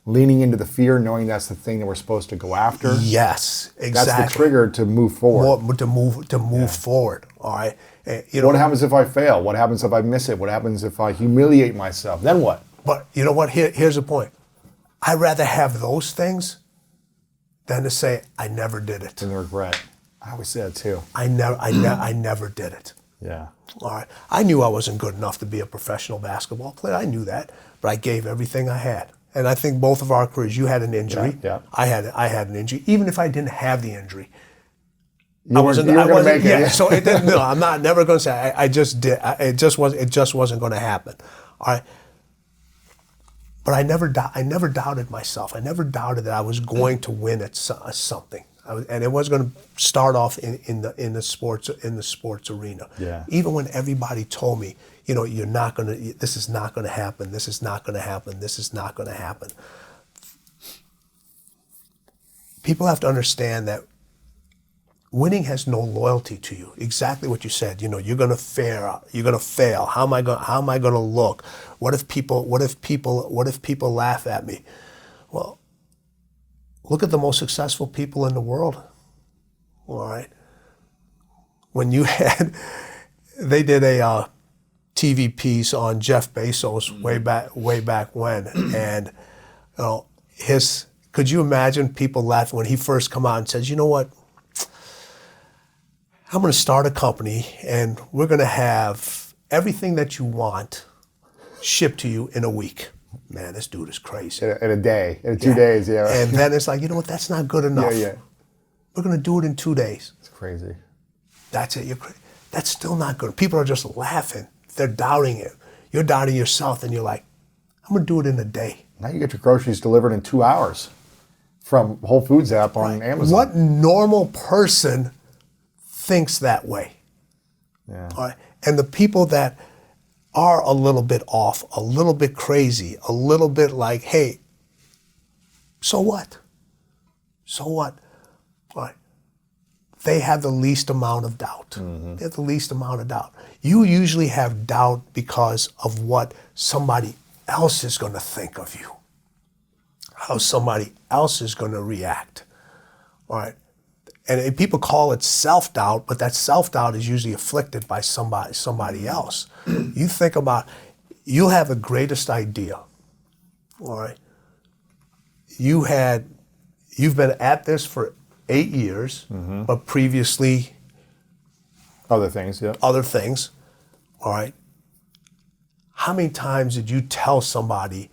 leaning into the fear, knowing that's the thing that we're supposed to go after? Yes, exactly. That's the trigger to move forward. To move forward, all right? What happens if I fail? What happens if I miss it? What happens if I humiliate myself? Then what? But you know what? Here's the point. I'd rather have those things than to say, I never did it. And the regret. I always say that too. I never did it. Yeah. All right. I knew I wasn't good enough to be a professional basketball player. I knew that, but I gave everything I had. And I think both of our careers, you had an injury. Yeah. I had an injury. Even if I didn't have the injury, You were going to make it. Yeah. So I'm not never going to say I just did. It just wasn't going to happen. All right. But I never doubted myself. I never doubted that I was going to win at something. And it was going to start off in the sports arena. Yeah. Even when everybody told me, you're not going to. This is not going to happen. This is not going to happen. This is not going to happen. People have to understand that winning has no loyalty to you. Exactly what you said. You're going to fail. You're going to fail. How am I going to look? What if people laugh at me? Well, look at the most successful people in the world. All right. When they did a TV piece on Jeff Bezos way back when, and could you imagine people laughing when he first come out and says, you know what? I'm going to start a company, and we're going to have everything that you want shipped to you in a week. Man, this dude is crazy. In a day, in 2 days, yeah. And then it's like, you know what? That's not good enough. Yeah. We're going to do it in 2 days. It's crazy. That's it. That's still not good. People are just laughing. They're doubting it. You're doubting yourself, and you're like, I'm going to do it in a day. Now you get your groceries delivered in 2 hours. from Whole Foods app on Amazon. What normal person thinks that way? Yeah. All right. And the people that are a little bit off, a little bit crazy, a little bit like, hey, so what? So what? All right. They have the least amount of doubt. They have the least amount of doubt. You usually have doubt because of what somebody else is going to think of you, how somebody else is going to react. All right. And people call it self-doubt, but that self-doubt is usually afflicted by somebody else. You think about, you have the greatest idea, all right? You've been at this for 8 years, but previously Other things, yeah. other things, all right? How many times did you tell somebody,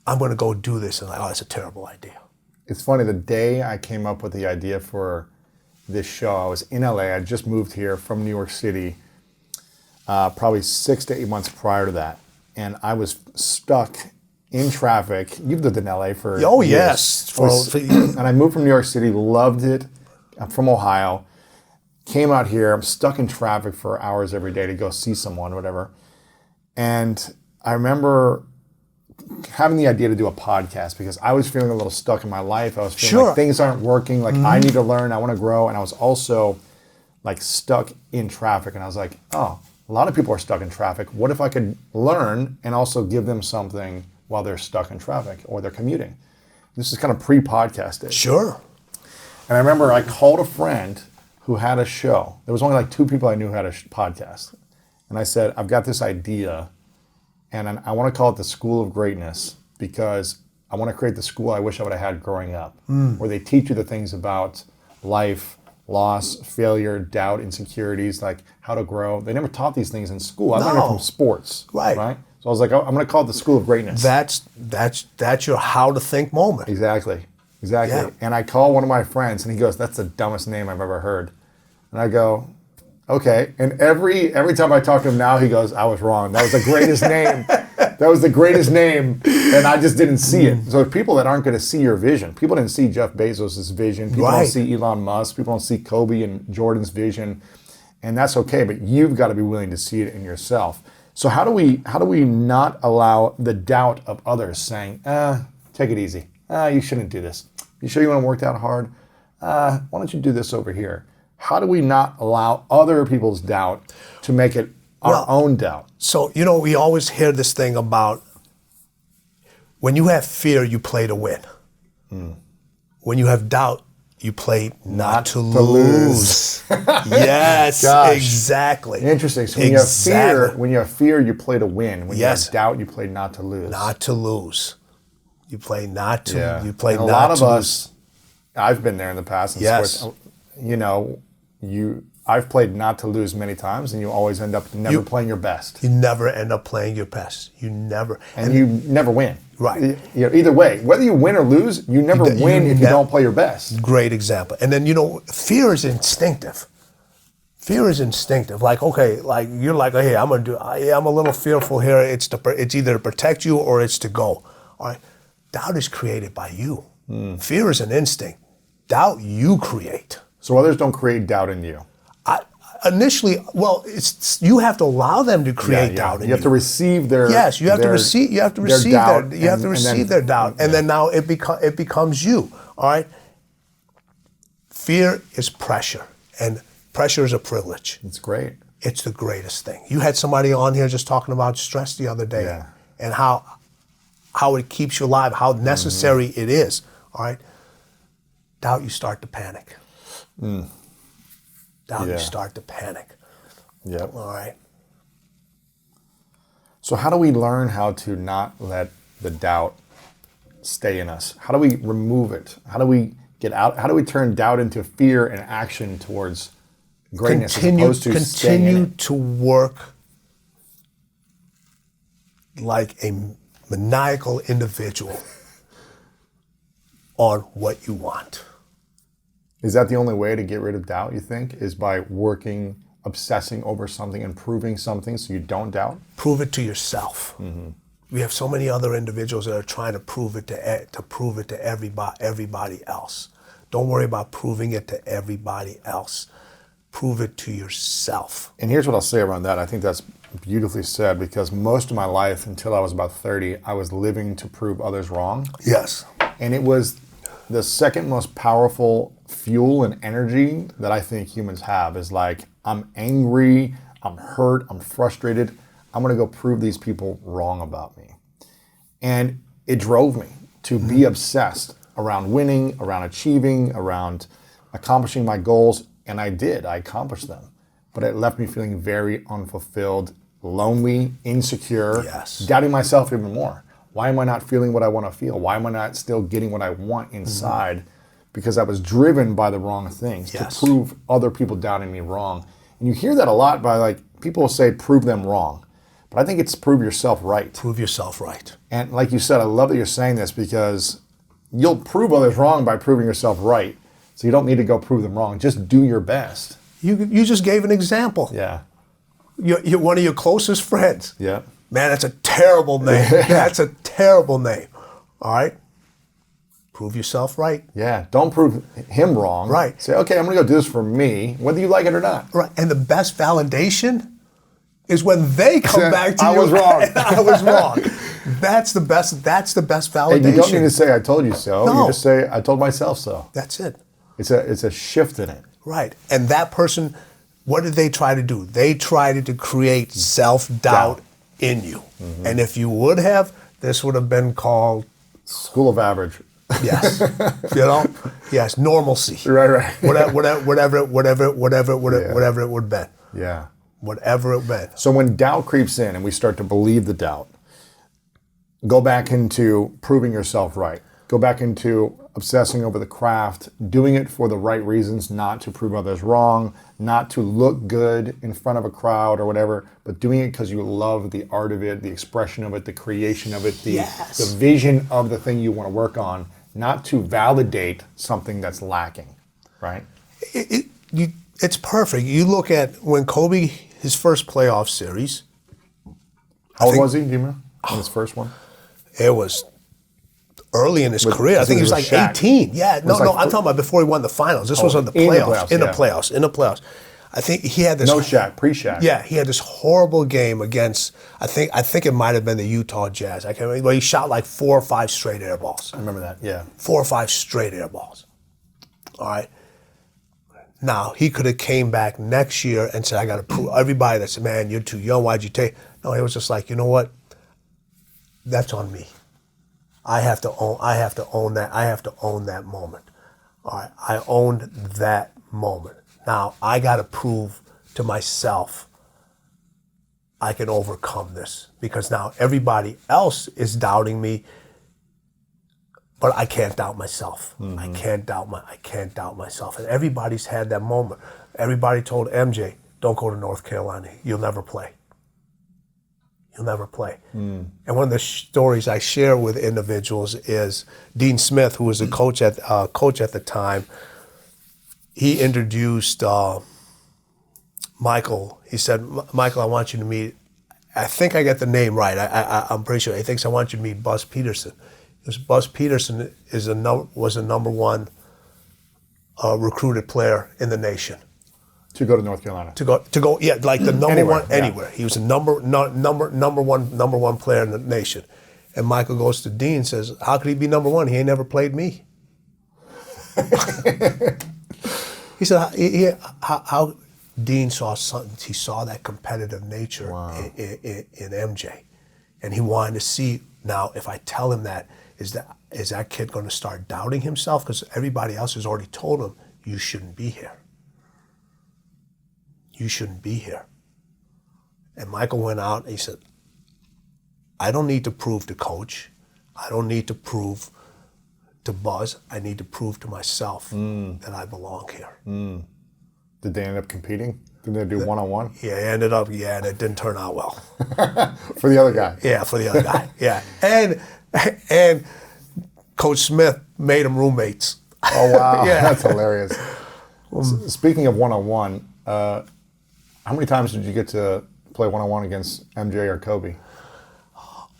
I'm gonna go do this, and like, oh, that's a terrible idea? It's funny, the day I came up with the idea for this show, I was in LA. I just moved here from New York City, probably 6 to 8 months prior to that. And I was stuck in traffic. You've lived in LA for Oh, years. yes. And I moved from New York City, loved it. I'm from Ohio. Came out here, I'm stuck in traffic for hours every day to go see someone, whatever. And I remember having the idea to do a podcast because I was feeling a little stuck in my life. I was feeling like things aren't working, like I need to learn, I want to grow. And I was also like stuck in traffic. And I was like, oh, a lot of people are stuck in traffic. What if I could learn and also give them something while they're stuck in traffic or they're commuting? This is kind of pre-podcast days. Sure. And I remember I called a friend who had a show. There was only like 2 people I knew who had a podcast. And I said, I've got this idea, and I want to call it the School of Greatness because I want to create the school I wish I would have had growing up, where they teach you the things about life, loss, failure, doubt, insecurities, like how to grow. They never taught these things in school. I learned it from sports, right? So I was like, oh, I'm going to call it the School of Greatness. That's your how to think moment. Exactly. Yeah. And I call one of my friends, and he goes, that's the dumbest name I've ever heard. And I go, okay. And every time I talk to him now, he goes, I was wrong. That was the greatest name. That was the greatest name, and I just didn't see it. So people that aren't going to see your vision, people didn't see Jeff Bezos' vision. People don't see Elon Musk. People don't see Kobe and Jordan's vision, and that's okay. But you've got to be willing to see it in yourself. So how do we not allow the doubt of others saying, take it easy. You shouldn't do this. You sure you want to work that hard? Why don't you do this over here? How do we not allow other people's doubt to make it our own doubt? So, we always hear this thing about when you have fear, you play to win. When you have doubt, you play not to lose. Yes, Gosh. Exactly. Interesting. So when you have fear, you play to win. When you have doubt, you play not to lose. Not to lose. You play not to. Yeah. You play and not to. A lot of us, I've been there in the past. In sports, I've played not to lose many times, and you always end up never playing your best. You never end up playing your best. You never. And you never win. Right. Either way, whether you win or lose, you never win if you don't play your best. Great example. And then, fear is instinctive. Fear is instinctive. Like, okay, like you're like, hey, I'm a little fearful here. It's either to protect you or it's to go. All right. Doubt is created by you. Fear is an instinct. Doubt you create. So others don't create doubt in you. Initially, you have to allow them to create doubt in you. You have to receive their you have to receive their doubt, and then now it becomes you. All right. Fear is pressure, and pressure is a privilege. It's great. It's the greatest thing. You had somebody on here just talking about stress the other day, and how it keeps you alive, how necessary it is. All right. Doubt, you start to panic. Doubt, you start to panic. Yep. All right. So how do we learn how to not let the doubt stay in us? How do we remove it? How do we get out? How do we turn doubt into fear and action towards greatness as opposed to staying in it? Continue to work like a maniacal individual on what you want. Is that the only way to get rid of doubt, you think? Is by obsessing over something and proving something so you don't doubt? Prove it to yourself. we have so many other individuals that are trying to prove it to everybody else. Don't worry about proving it to everybody else. Prove it to yourself. And here's what I'll say around that. I think that's beautifully said, because most of my life, until I was about 30, I was living to prove others wrong. Yes. And it was the second most powerful fuel and energy that I think humans have, is like, I'm angry, I'm hurt, I'm frustrated. I'm going to go prove these people wrong about me. And it drove me to be obsessed around winning, around achieving, around accomplishing my goals. And I did. I accomplished them. But it left me feeling very unfulfilled, lonely, insecure, Yes. doubting myself even more. Why am I not feeling what I want to feel? Why am I not still getting what I want inside? Because I was driven by the wrong things, Yes. to prove other people doubting me wrong. And you hear that a lot by, like, people say prove them wrong. But I think it's prove yourself right. Prove yourself right. And like you said, I love that you're saying this, because you'll prove others wrong by proving yourself right. So you don't need to go prove them wrong. Just do your best. You just gave an example. Yeah. You're one of your closest friends. Yeah. Man, that's a terrible name. That's a terrible name. All right? Prove yourself right. Yeah. Don't prove him wrong. Right. Say, okay, I'm going to go do this for me, whether you like it or not. Right. And the best validation is when they come back to you. I was wrong. I was wrong. That's the best validation. And you don't need to say, I told you so. No. You just say, I told myself so. That's it. It's a shift in it. Right. And that person, what did they try to do? They tried to create self-doubt in you. And if you would have, this would have been called, School of average. yes, yes, normalcy. Right. Whatever it would have been. Yeah. Whatever it been. So when doubt creeps in and we start to believe the doubt, go back into proving yourself right. Go back into obsessing over the craft, doing it for the right reasons, not to prove others wrong, not to look good in front of a crowd or whatever, but doing it because you love the art of it, the expression of it, the creation of it, the vision of the thing you want to work on, not to validate something that's lacking, right? It's perfect. You look at when Kobe, his first playoff series. How old was he, do you remember, in his first one? It was early in his career. I think he was like Shaq. 18. Yeah, no, I'm talking about before he won the finals. This was on the playoffs. In the playoffs. I think he had this. No Shaq, pre-Shaq. Yeah, he had this horrible game against. I think it might have been the Utah Jazz. I can't remember. But he shot like 4 or 5 straight air balls. I remember that. Yeah. 4 or 5 straight air balls. All right. Now he could have came back next year and said, "I got to prove." Everybody that said, "Man, you're too young. Why'd you take?" No, he was just like, you know what? That's on me. I have to own that. I have to own that moment. All right. I owned that moment. Now I got to prove to myself I can overcome this, because now everybody else is doubting me, but I can't doubt myself. I can't doubt myself. And everybody's had that moment. Everybody told MJ, "Don't go to North Carolina. You'll never play. You'll never play." And one of the stories I share with individuals is Dean Smith, who was a coach at the time. He introduced Michael. He said, "Michael, I want you to meet." I think I get the name right. I'm pretty sure. He thinks I want you to meet Buzz Peterson. Because Buzz Peterson was a number one recruited player in the nation. To go to North Carolina. To go, yeah, like the number Anywhere, one anywhere. He was a number one player in the nation. And Michael goes to Dean and says, "How could he be number one? He ain't never played me." He said, how Dean saw something. He saw that competitive nature in MJ, and he wanted to see, now if I tell him that, is that kid going to start doubting himself? Because everybody else has already told him, you shouldn't be here. You shouldn't be here. And Michael went out and he said, I don't need to prove to coach. I don't need to prove to Buzz. I need to prove to myself that I belong here. Did they end up competing? Did they do one-on-one? Yeah, it ended up, and it didn't turn out well. For the other guy? Yeah, for the other guy, yeah. And Coach Smith made them roommates. Oh, wow. Yeah. That's hilarious. Speaking of one-on-one, how many times did you get to play one-on-one against MJ or Kobe?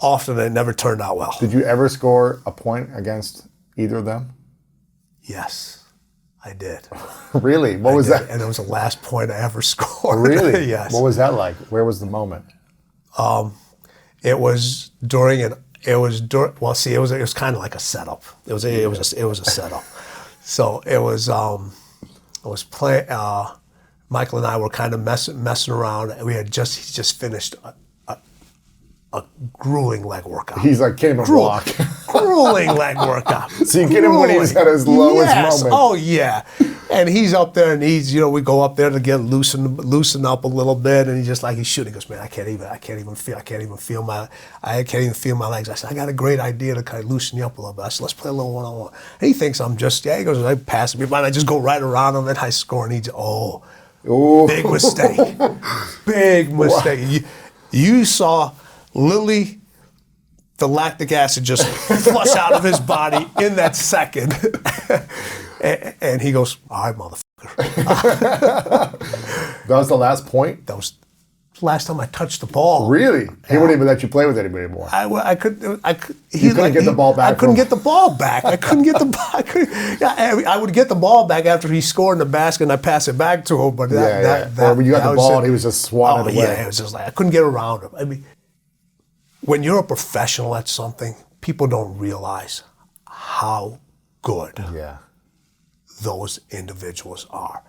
often it never turned out well. Did you ever score a point against either of them? Yes, I did. Really? What was that? And it was the last point I ever scored. Really? Yes. What was that like? Where was the moment? It was during an. It was during. Well, see, it was kind of like a setup. It was a setup. So it was. I was playing. Michael and I were kind of messing around. He just finished a grueling leg workout. He's like, can't even walk. Grueling leg workout. So you get him when he's at his lowest moment. Oh yeah. And he's up there, and we go up there to get loosen up a little bit, and he's shooting. He goes, man, I can't even feel my legs. I said, I got a great idea to kind of loosen you up a little bit. I said, let's play a little one-on-one. And he thinks I'm just, he goes, I pass me by, and I just go right around him, and I score, and Ooh. Big mistake. Big mistake. You saw Lily, the lactic acid just flush out of his body in that second. And he goes, all right, motherfucker. That was the last point? That was the last time I touched the ball. Really? He wouldn't even let you play with anybody anymore. I couldn't get the ball back. I couldn't get the ball back. I couldn't get the ball. I would get the ball back after he scored in the basket, and I pass it back to him. But or when you got the ball, and he was just swatting it away. Yeah, it was just like I couldn't get around him. I mean, when you're a professional at something, people don't realize how good those individuals are.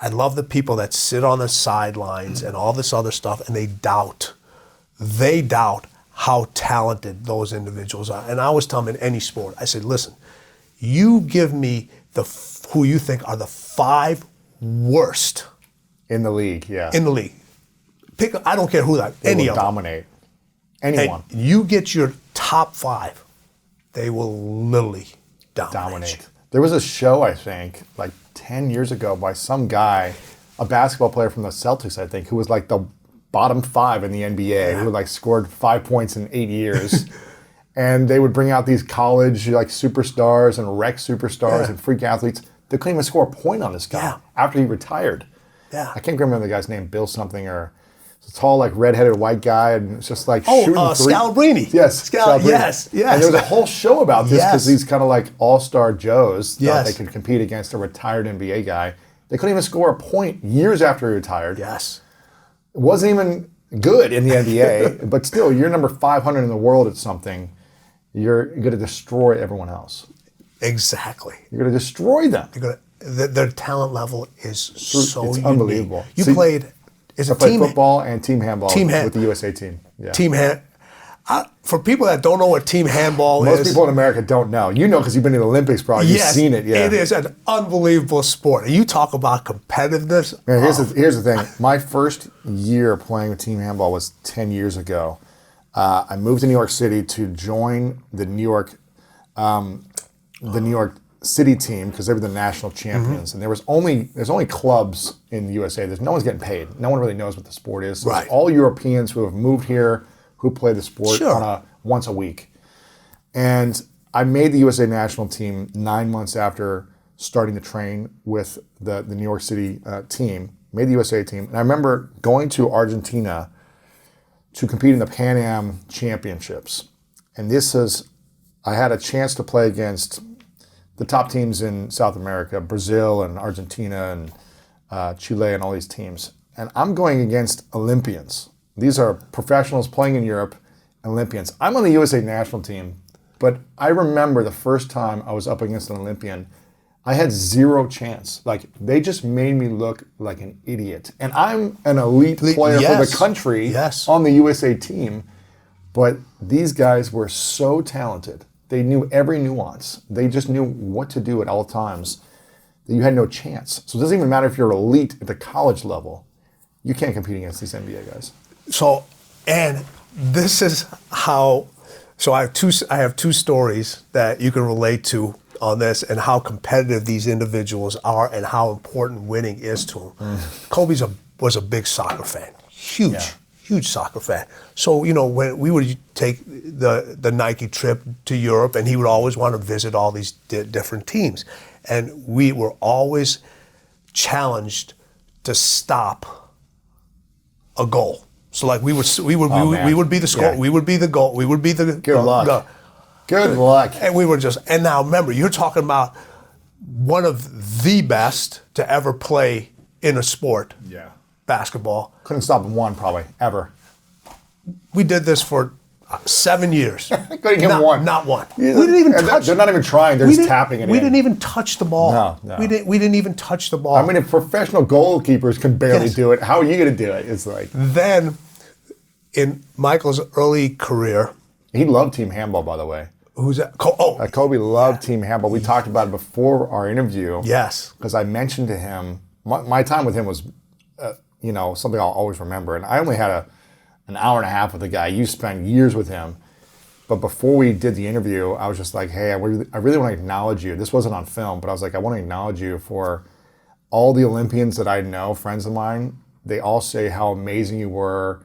I love the people that sit on the sidelines and all this other stuff, and they doubt how talented those individuals are. And I always tell them in any sport, I said, listen, you give me who you think are the 5 worst in the league. Yeah, in the league. Pick. I don't care who that. They any will of them. Dominate anyone. And you get your top 5, they will literally dominate. There was a show, I think, like 10 years ago by some guy, a basketball player from the Celtics, I think, who was like the bottom 5 in the NBA, who like scored 5 points in 8 years. And they would bring out these college like superstars and rec superstars and freak athletes. They couldn't even score a point on this guy after he retired. Yeah. I can't remember the guy's name, Bill something, or a tall, like redheaded white guy, and it's just like shooting three. Scalabrini. Yes, Scalabrini. Yes. And there was a whole show about this because Yes. these kind of like all-star Joes thought they Yes. could compete against a retired NBA guy. They couldn't even score a point years after he retired. Yes. It wasn't even good in the NBA, but still, you're number 500 in the world at something. You're going to destroy everyone else. Exactly. You're going to destroy them. Their talent level is so It's unique. unbelievable. You See, played. Is I it played team football and team handball Team hand- with the USA team. Yeah. Team hand. For people that don't know what team handball Most is, people in America don't know. You know because you've been to the Olympics probably. You've seen it. Yeah. It is an unbelievable sport. And you talk about competitiveness. Man, here's the thing. My first year playing with team handball was 10 years ago. I moved to New York City to join the New York City team because they were the national champions, and there's only clubs in the USA. No one's getting paid. No one really knows what the sport is. So it's all Europeans who have moved here who play the sport once a week. And I made the USA national team 9 months after starting to train with the New York City team. Made the USA team, and I remember going to Argentina to compete in the Pan Am Championships. And I had a chance to play against the top teams in South America, Brazil and Argentina and Chile and all these teams. And I'm going against Olympians. These are professionals playing in Europe, Olympians. I'm on the USA national team, but I remember the first time I was up against an Olympian, I had zero chance. Like, they just made me look like an idiot. And I'm an elite player for the country on the USA team, but these guys were so talented. They knew every nuance. They just knew what to do at all times. That you had no chance. So it doesn't even matter if you're elite at the college level. You can't compete against these NBA guys. So, and this is how. So I have two stories that you can relate to on this, and how competitive these individuals are, and how important winning is to them. Kobe was a big soccer fan, huge soccer fan. So, when we would take the Nike trip to Europe, and he would always want to visit all these different teams. And we were always challenged to stop a goal. So like we would man. be the score, Yeah. we would be the goal, we would be the Good luck. Good luck. and we were just. And now remember, you're talking about one of the best to ever play in a sport. Yeah. Basketball. Couldn't stop one probably ever. We did this for 7 years. Couldn't get one. Not one. Yeah, We didn't even touch. They're not even trying. They're we just didn't- tapping it We in. didn't even touch the ball. No. We didn't even touch the ball. I mean, if professional goalkeepers can barely Yes. do it, how are you going to do it? It's like Then, in Michael's early career, he loved team handball, by the way. who's that? Kobe loved team handball. We talked about it before our interview. Yes. Because I mentioned to him, my time with him was, something I'll always remember. And I only had an hour and a half with the guy. You spent years with him. But before we did the interview, I was just like, hey, I really want to acknowledge you. This wasn't on film, but I was like, I want to acknowledge you for all the Olympians that I know, friends of mine. They all say how amazing you were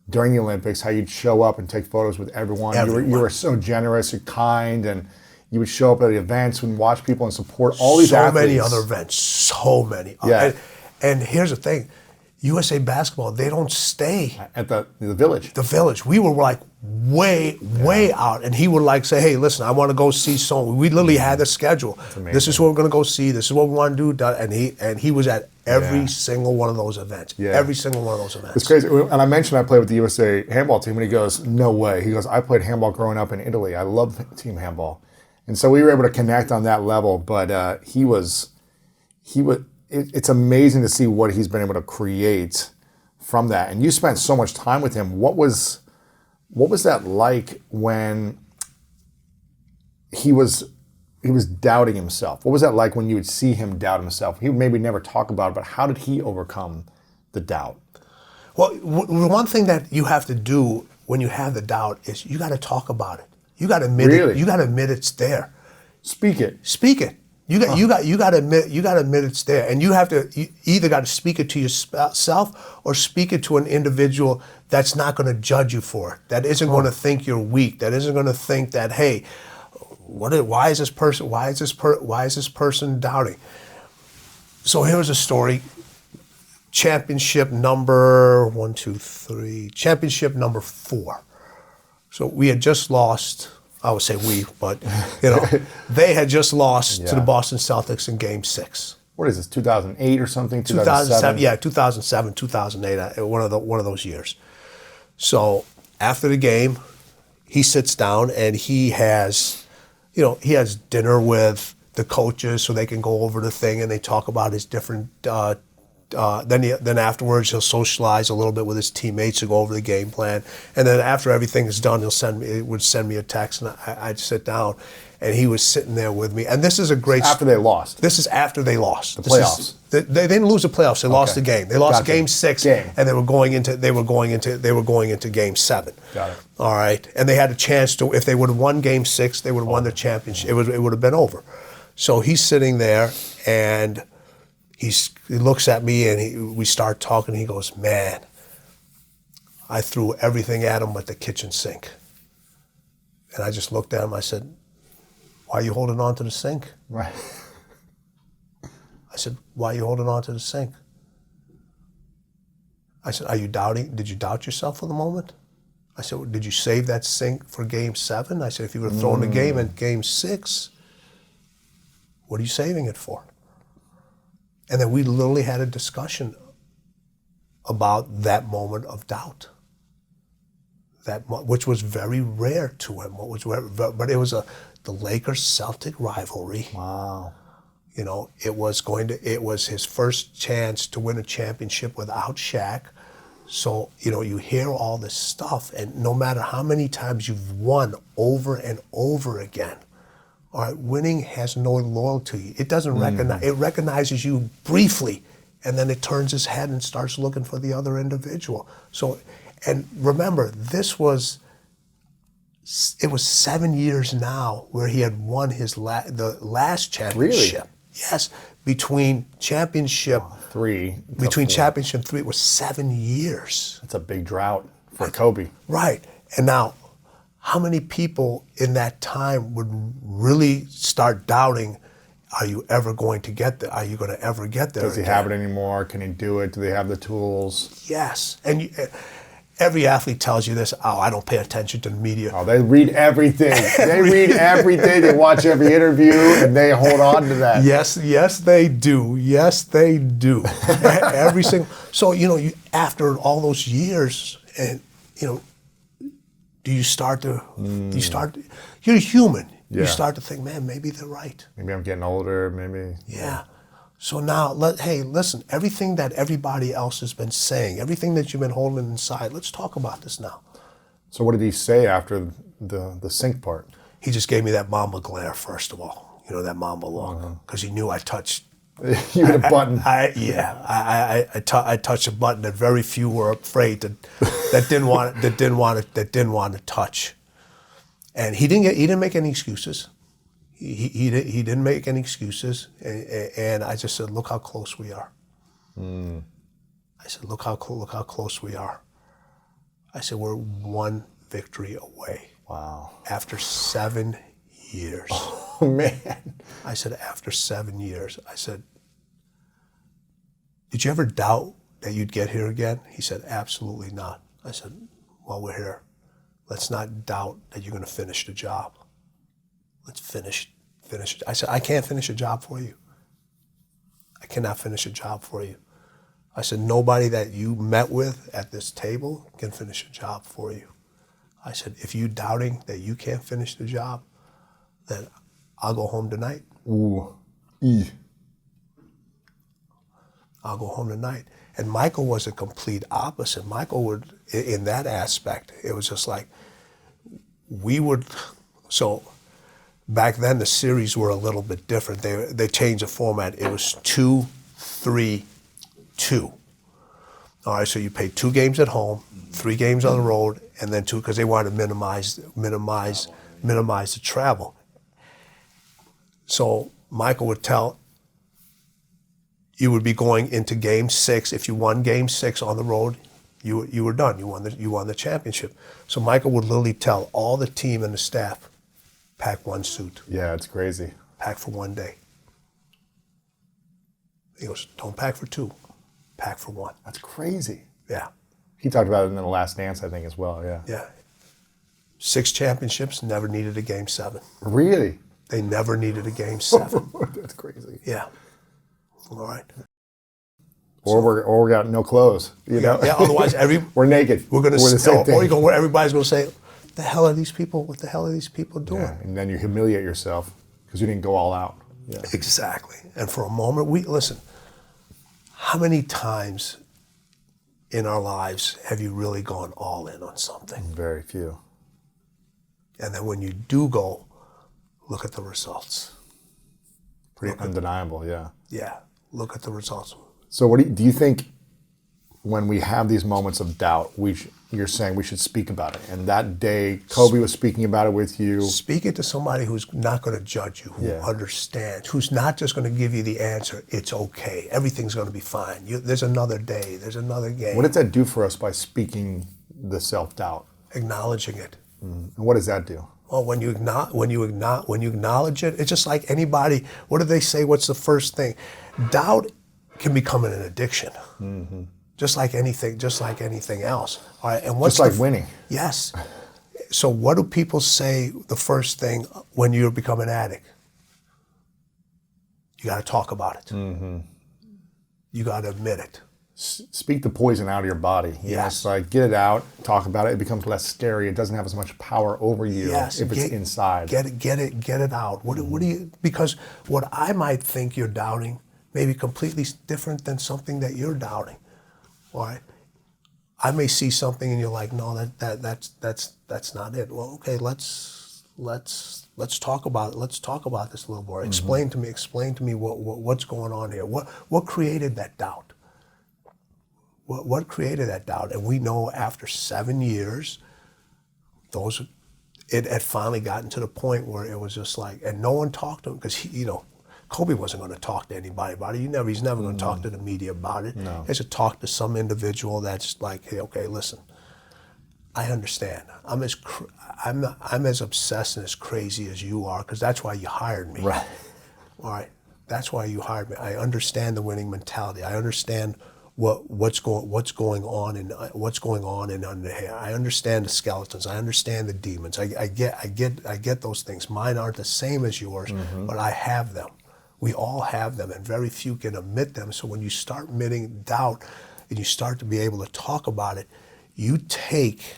during the Olympics, how you'd show up and take photos with everyone. You were so generous and kind, and you would show up at the events and watch people and support all these athletes. So many other events. So many. Yeah. And here's the thing. USA Basketball, they don't stay At the village. the village. We were like way out. And he would like say, hey, listen, I want to go see someone. We literally had the schedule. This is what we're going to go see. This is what we want to do. And he was at every single one of those events. Yeah. Every single one of those events. It's crazy. And I mentioned I played with the USA handball team, and he goes, no way. He goes, I played handball growing up in Italy. I love team handball. And so we were able to connect on that level. But it's amazing to see what he's been able to create from that. And you spent so much time with him. What was that like when he was doubting himself? What was that like when you would see him doubt himself? He would maybe never talk about it, but how did he overcome the doubt? Well, one thing that you have to do when you have the doubt is you got to talk about it. You got to admit it. You got to admit it's there. Speak it. Speak it. You got to admit it's there, and you either got to speak it to yourself or speak it to an individual that's not going to judge you for it. That isn't going to think you're weak. That isn't going to think that, hey, why is this person doubting? So here's a story. Championship number 4. So we had just lost. I would say we, but they had just lost to the Boston Celtics in Game 6. What is this? 2008 or something? 2007. Yeah, 2007, 2008. One of those years. So after the game, he sits down and he has dinner with the coaches so they can go over the thing and they talk about his different. Then afterwards he'll socialize a little bit with his teammates to go over the game plan, and then after everything is done, he would send me a text, and I'd sit down, and he was sitting there with me. And this is a great after they lost. This is after they lost The playoffs. They didn't lose the playoffs. They lost the game. They lost Game 6, and they were going into Game 7. Got it. All right, and they had a chance to. If they would have won Game 6, they would have won the championship. It would have been over. So he's sitting there and. He looks at me and we start talking. He goes, man, I threw everything at him but the kitchen sink. And I just looked at him. I said, why are you holding on to the sink? Right. I said, why are you holding on to the sink? I said, are you doubting? Did you doubt yourself for the moment? I said, well, did you save that sink for Game 7? I said, if you would have thrown the game in Game 6, what are you saving it for? And then we literally had a discussion about that moment of doubt, which was very rare to him. But it was the Lakers-Celtic rivalry. Wow. It was his first chance to win a championship without Shaq. So, you hear all this stuff, and no matter how many times you've won over and over again, all right, winning has no loyalty. It doesn't recognize. It recognizes you briefly, and then it turns its head and starts looking for the other individual. So, and remember, it was 7 years now where he had won the last championship. Really? Yes, between championship 3. Between championship 3, it was 7 years. That's a big drought for Kobe. Right, and now. How many people in that time would really start doubting, are you ever going to get there? Are you going to ever get there? Does he have it anymore? Can he do it? Do they have the tools? Yes. every athlete tells you this. Oh, I don't pay attention to the media. Oh, they read everything. They read everything. They watch every interview, and they hold on to that. Yes, they do. Yes, they do. Every single. So after all those years, and do you start to? You're human. Yeah. You start to think, man, maybe they're right. Maybe I'm getting older. Maybe. Yeah. So now, hey, listen. Everything that everybody else has been saying, everything that you've been holding inside. Let's talk about this now. So what did he say after the sink part? He just gave me that Mamba glare first of all. That Mamba look, because he knew I touched. You hit a button. I touched a button that very few were afraid that didn't want to touch, and he didn't make any excuses. He didn't make any excuses, and I just said, look how close we are. I said, look how close we are. I said, we're one victory away. Wow. After 7 years. Oh man. I said, after 7 years, I said, did you ever doubt that you'd get here again? He said, absolutely not. I said, well, we're here. Let's not doubt that you're going to finish the job. Let's finish it. I said, I can't finish a job for you. I cannot finish a job for you. I said, nobody that you met with at this table can finish a job for you. I said, if you're doubting that you can't finish the job, then I'll go home tonight. Ooh. I'll go home tonight. And Michael was a complete opposite. Michael would, in that aspect, it was just like, so back then the series were a little bit different. They changed the format. It was 2, 3, 2. All right, so you played 2 games at home, 3 games on the road, and then 2, because they wanted to minimize the travel. So Michael would tell, you would be going into game 6. If you won game 6 on the road, you were done. You won the championship. So Michael would literally tell all the team and the staff, pack 1 suit. Yeah, it's crazy. Pack for 1 day. He goes, don't pack for 2, pack for 1. That's crazy. Yeah. He talked about it in The Last Dance, I think, as well. Yeah. Yeah. 6 championships, never needed a game 7. Really? They never needed a game 7. That's crazy. Yeah. All right. Or we got no clothes. You know? Yeah. Otherwise, we're naked. We're gonna. the same thing. Or everybody's gonna say, "The hell are these people? What the hell are these people doing?" Yeah, and then you humiliate yourself because you didn't go all out. Yeah. Exactly. And for a moment, listen. How many times in our lives have you really gone all in on something? Very few. And then when you do go, look at the results. Pretty undeniable. Yeah. Yeah. Look at the results. So what do you think when we have these moments of doubt, you're saying we should speak about it? And that day, Kobe was speaking about it with you. Speak it to somebody who's not going to judge you, who understands, who's not just going to give you the answer, it's okay, everything's going to be fine. There's another day, there's another game. What does that do for us by speaking the self-doubt? Acknowledging it. And what does that do? Well, when you acknowledge it, it's just like anybody. What do they say? What's the first thing? Doubt can become an addiction, just like anything else. All right, and what's just like winning? Yes. So, what do people say? The first thing when you become an addict, you got to talk about it. You got to admit it. Speak the poison out of your body. Yes. It's like get it out, talk about it. It becomes less scary. It doesn't have as much power over you if it's inside. Get it out. What do you? Because what I might think you're doubting may be completely different than something that you're doubting. All right. I may see something and you're like, no, that's not it. Well, okay, let's talk about it. Let's talk about this a little more. Explain to me what's going on here. What created that doubt? What created that doubt? And we know after 7 years, it had finally gotten to the point where it was just like, and no one talked to him because Kobe wasn't going to talk to anybody about it. He's never going to talk to the media about it. No. He has to talk to some individual that's like, hey, okay, listen, I understand. I'm as obsessed and as crazy as you are because that's why you hired me. Right. All right. That's why you hired me. I understand the winning mentality. I understand what's going on in under here. I understand the skeletons. I understand the demons. I get those things. Mine aren't the same as yours, but I have them. We all have them, and very few can admit them. So when you start admitting doubt and you start to be able to talk about it, you take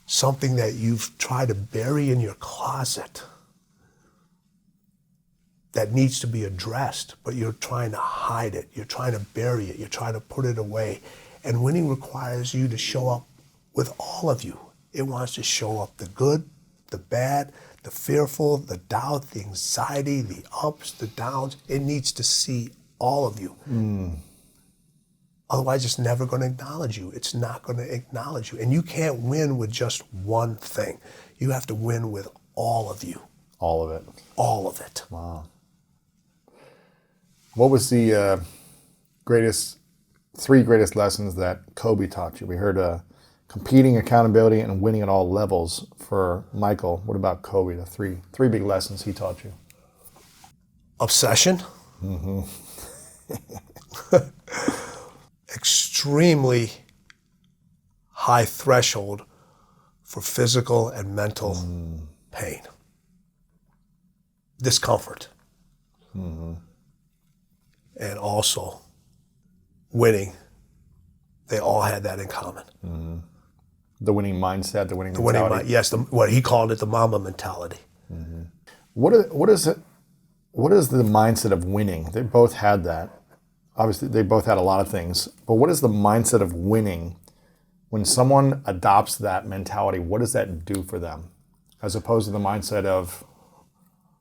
something that you've tried to bury in your closet that needs to be addressed, but you're trying to hide it. You're trying to bury it. You're trying to put it away. And winning requires you to show up with all of you. It wants to show up the good, the bad, the fearful, the doubt, the anxiety, the ups, the downs. It needs to see all of you. Otherwise, it's never going to acknowledge you. It's not going to acknowledge you. And you can't win with just one thing. You have to win with all of you. All of it. All of it. Wow. What was the three greatest lessons that Kobe taught you? We heard competing, accountability, and winning at all levels for Michael. What about Kobe? The three big lessons he taught you. Obsession. Extremely high threshold for physical and mental pain. Discomfort. And also winning. They all had that in common. The winning mindset, the winning mentality. Yes, what he called it, the Mamba mentality. What is the mindset of winning? They both had that. Obviously, they both had a lot of things. But what is the mindset of winning when someone adopts that mentality? What does that do for them? As opposed to the mindset of,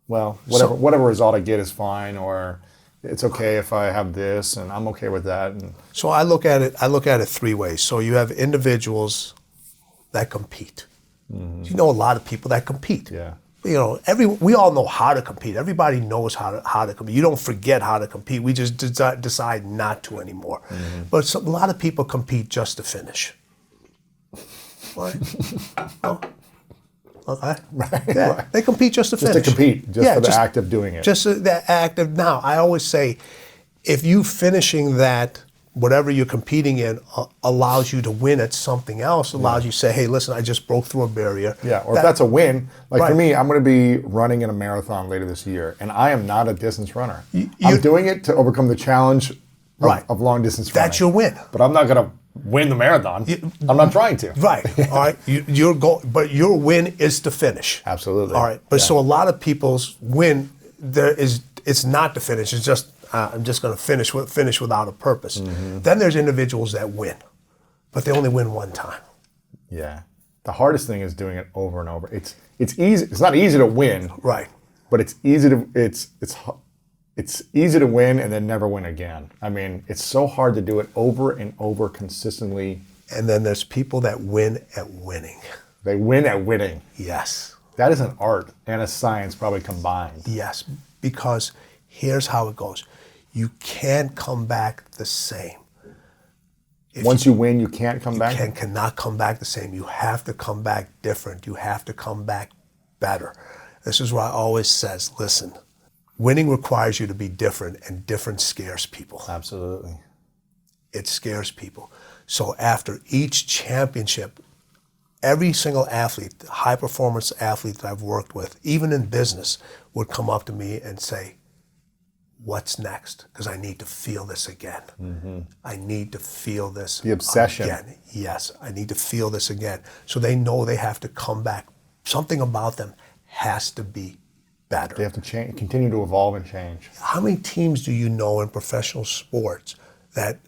well, whatever result I get is fine, or it's okay if I have this, and I'm okay with that. And so I look at it three ways. So you have individuals that compete. You know a lot of people that compete. Yeah. You know, we all know how to compete. Everybody knows how to compete. You don't forget how to compete. We just decide not to anymore. But a lot of people compete just to finish. Right? Oh. Okay. Right. Yeah. Right. They compete just to finish. Just to compete, for the act of doing it. Just the act of, now, I always say, if you finishing that, whatever you're competing in, allows you to win at something else, allows you to say, hey, listen, I just broke through a barrier. Yeah, or if that's a win, like for me, I'm going to be running in a marathon later this year, and I am not a distance runner. I'm doing it to overcome the challenge of long distance running. That's your win. But I'm not going to win the marathon. I'm not trying to. Right. All right. Your goal, but your win is to finish. Absolutely. All right. But so a lot of people's win it's not to finish. It's just I'm just going to finish without a purpose. Then there's individuals that win, but they only win one time. Yeah. The hardest thing is doing it over and over. It's easy. It's not easy to win. Right. But it's easy to win and then never win again. I mean, it's so hard to do it over and over consistently. And then there's people that win at winning. They win at winning. Yes. That is an art and a science probably combined. Yes, because here's how it goes. You can't come back the same. Once you win, you can't come back? You cannot come back the same. You have to come back different. You have to come back better. This is why I always says, listen, winning requires you to be different, and different scares people. Absolutely. It scares people. So after each championship, every single athlete, high performance athlete that I've worked with, even in business, would come up to me and say, what's next? Because I need to feel this again. I need to feel this the obsession again. Yes, I need to feel this again. So they know they have to come back. Something about them has to be better. They have to change, continue to evolve and change. How many teams do you know in professional sports that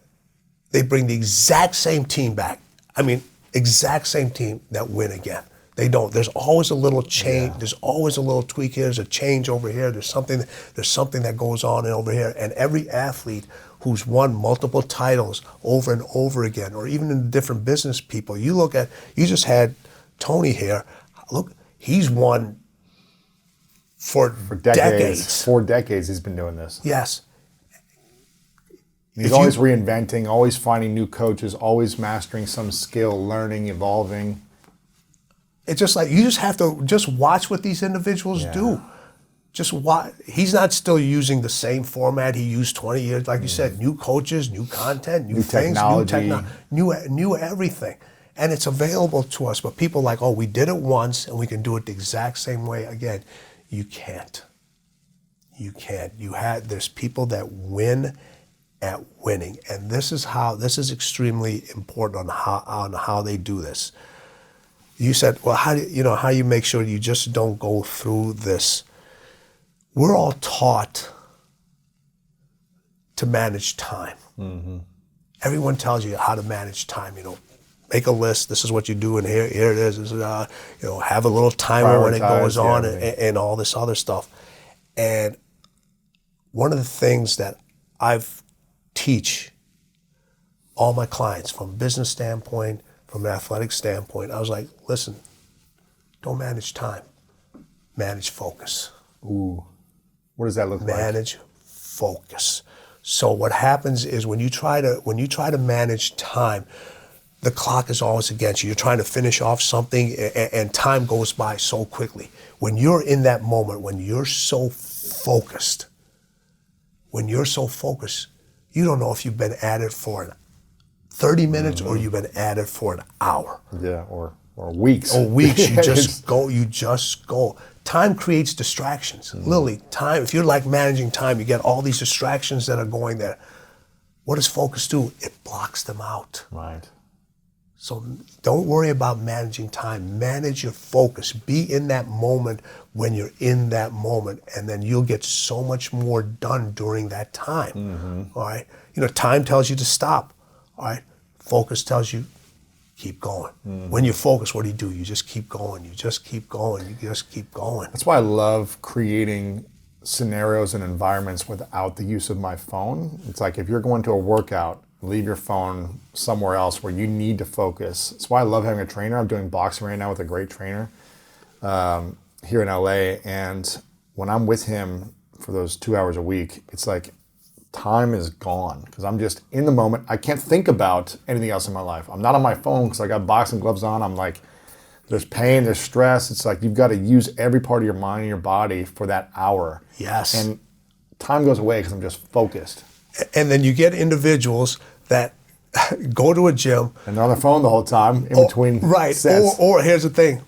they bring the exact same team back? I mean, exact same team that win again. They don't. There's always a little change. Yeah. There's always a little tweak here. There's a change over here. There's something that goes on over here. And every athlete who's won multiple titles over and over again, or even in different business people, you just had Tony here. Look, he's won for decades. 4 decades he's been doing this. Yes. He's always reinventing, always finding new coaches, always mastering some skill, learning, evolving. It's just like, you just have to just watch what these individuals do. just why he's not still using the same format he used 20 years. Like you said, new coaches, new content, new things, technology. new everything. And it's available to us. But people like, oh, we did it once and we can do it the exact same way again. You can't. You can't. There's people that win at winning. And this is extremely important on how they do this. You said, well, how you make sure you just don't go through this. We're all taught to manage time. Mm-hmm. Everyone tells you how to manage time. Make a list. This is what you do, and here it is. This is, have a little timer when it goes on, and all this other stuff. And one of the things that I've teach all my clients from a business standpoint, from an athletic standpoint, I was like, listen, don't manage time, manage focus. Ooh. What does that look like? Manage focus. So what happens is when you try to manage time, the clock is always against you. You're trying to finish off something and time goes by so quickly. When you're in that moment, when you're so focused, you don't know if you've been at it for 30 minutes or you've been at it for an hour. Yeah, or weeks. Or weeks. You just go. Time creates distractions. Literally, time, if you're like managing time, you get all these distractions that are going there. What does focus do? It blocks them out. Right. So don't worry about managing time. Manage your focus. Be in that moment when you're in that moment, and then you'll get so much more done during that time. Mm-hmm. All right. Time tells you to stop. All right. Focus tells you keep going. Mm-hmm. When you focus, what do? You just keep going. You just keep going. You just keep going. That's why I love creating scenarios and environments without the use of my phone. It's like if you're going to a workout, leave your phone somewhere else where you need to focus. That's why I love having a trainer. I'm doing boxing right now with a great trainer here in LA. And when I'm with him for those 2 hours a week, it's like time is gone because I'm just in the moment. I can't think about anything else in my life. I'm not on my phone because I got boxing gloves on. I'm like, there's pain, there's stress. It's like you've got to use every part of your mind and your body for that hour. Yes. And time goes away because I'm just focused. And then you get individuals that go to a gym. And they're on their phone the whole time in between sets. Or here's the thing.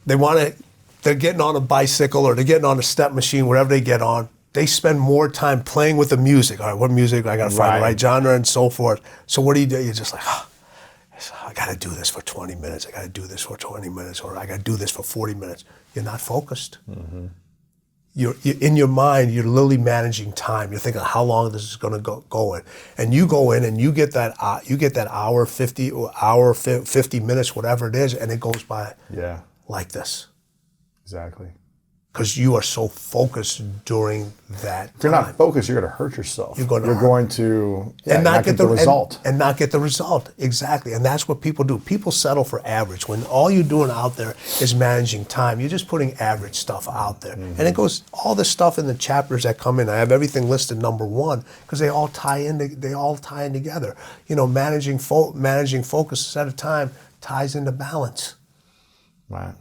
They're getting on a bicycle or they're getting on a step machine, wherever they get on. They spend more time playing with the music. All right, what music? I got to find the right genre and so forth. So what do? You're just like, I got to do this for 20 minutes. I got to do this for 20 minutes, or I got to do this for 40 minutes. You're not focused. Mm-hmm. You're in your mind, you're literally managing time. You're thinking how long this is going to go in. And you go in and you get that hour 50 or hour 50 minutes, whatever it is, and it goes by like this. Exactly. Because you are so focused during that If you're time. not focused, you're going to hurt yourself. You're going to and not get the result. And not get the result. Exactly. And that's what people do. People settle for average. When all you're doing out there is managing time, you're just putting average stuff out there. Mm-hmm. And it goes, all the stuff in the chapters that come in, I have everything listed number 1 because they all tie in together. Managing focus at a time ties into balance. Right.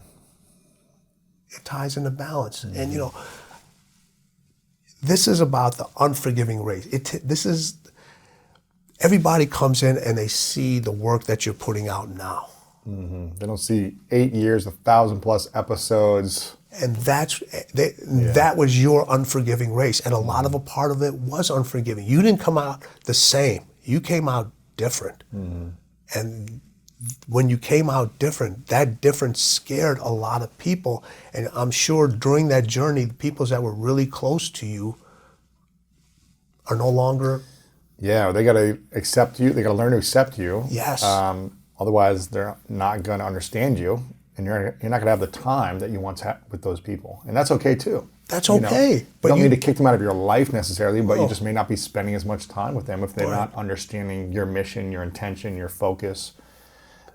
It ties into balance. Mm-hmm. And this is about the unforgiving race. Everybody comes in and they see the work that you're putting out now. Mm-hmm. They don't see 8 years, 1,000+ episodes. And that was your unforgiving race. And a lot of a part of it was unforgiving. You didn't come out the same. You came out different. Mm-hmm. And when you came out different, that difference scared a lot of people. And I'm sure during that journey, the people that were really close to you are no longer. Yeah, they got to accept you. They got to learn to accept you. Yes. Otherwise, they're not going to understand you, and you're not going to have the time that you once had with those people. And that's okay too. That's okay. But you don't need to kick them out of your life necessarily, but you just may not be spending as much time with them if they're not understanding your mission, your intention, your focus.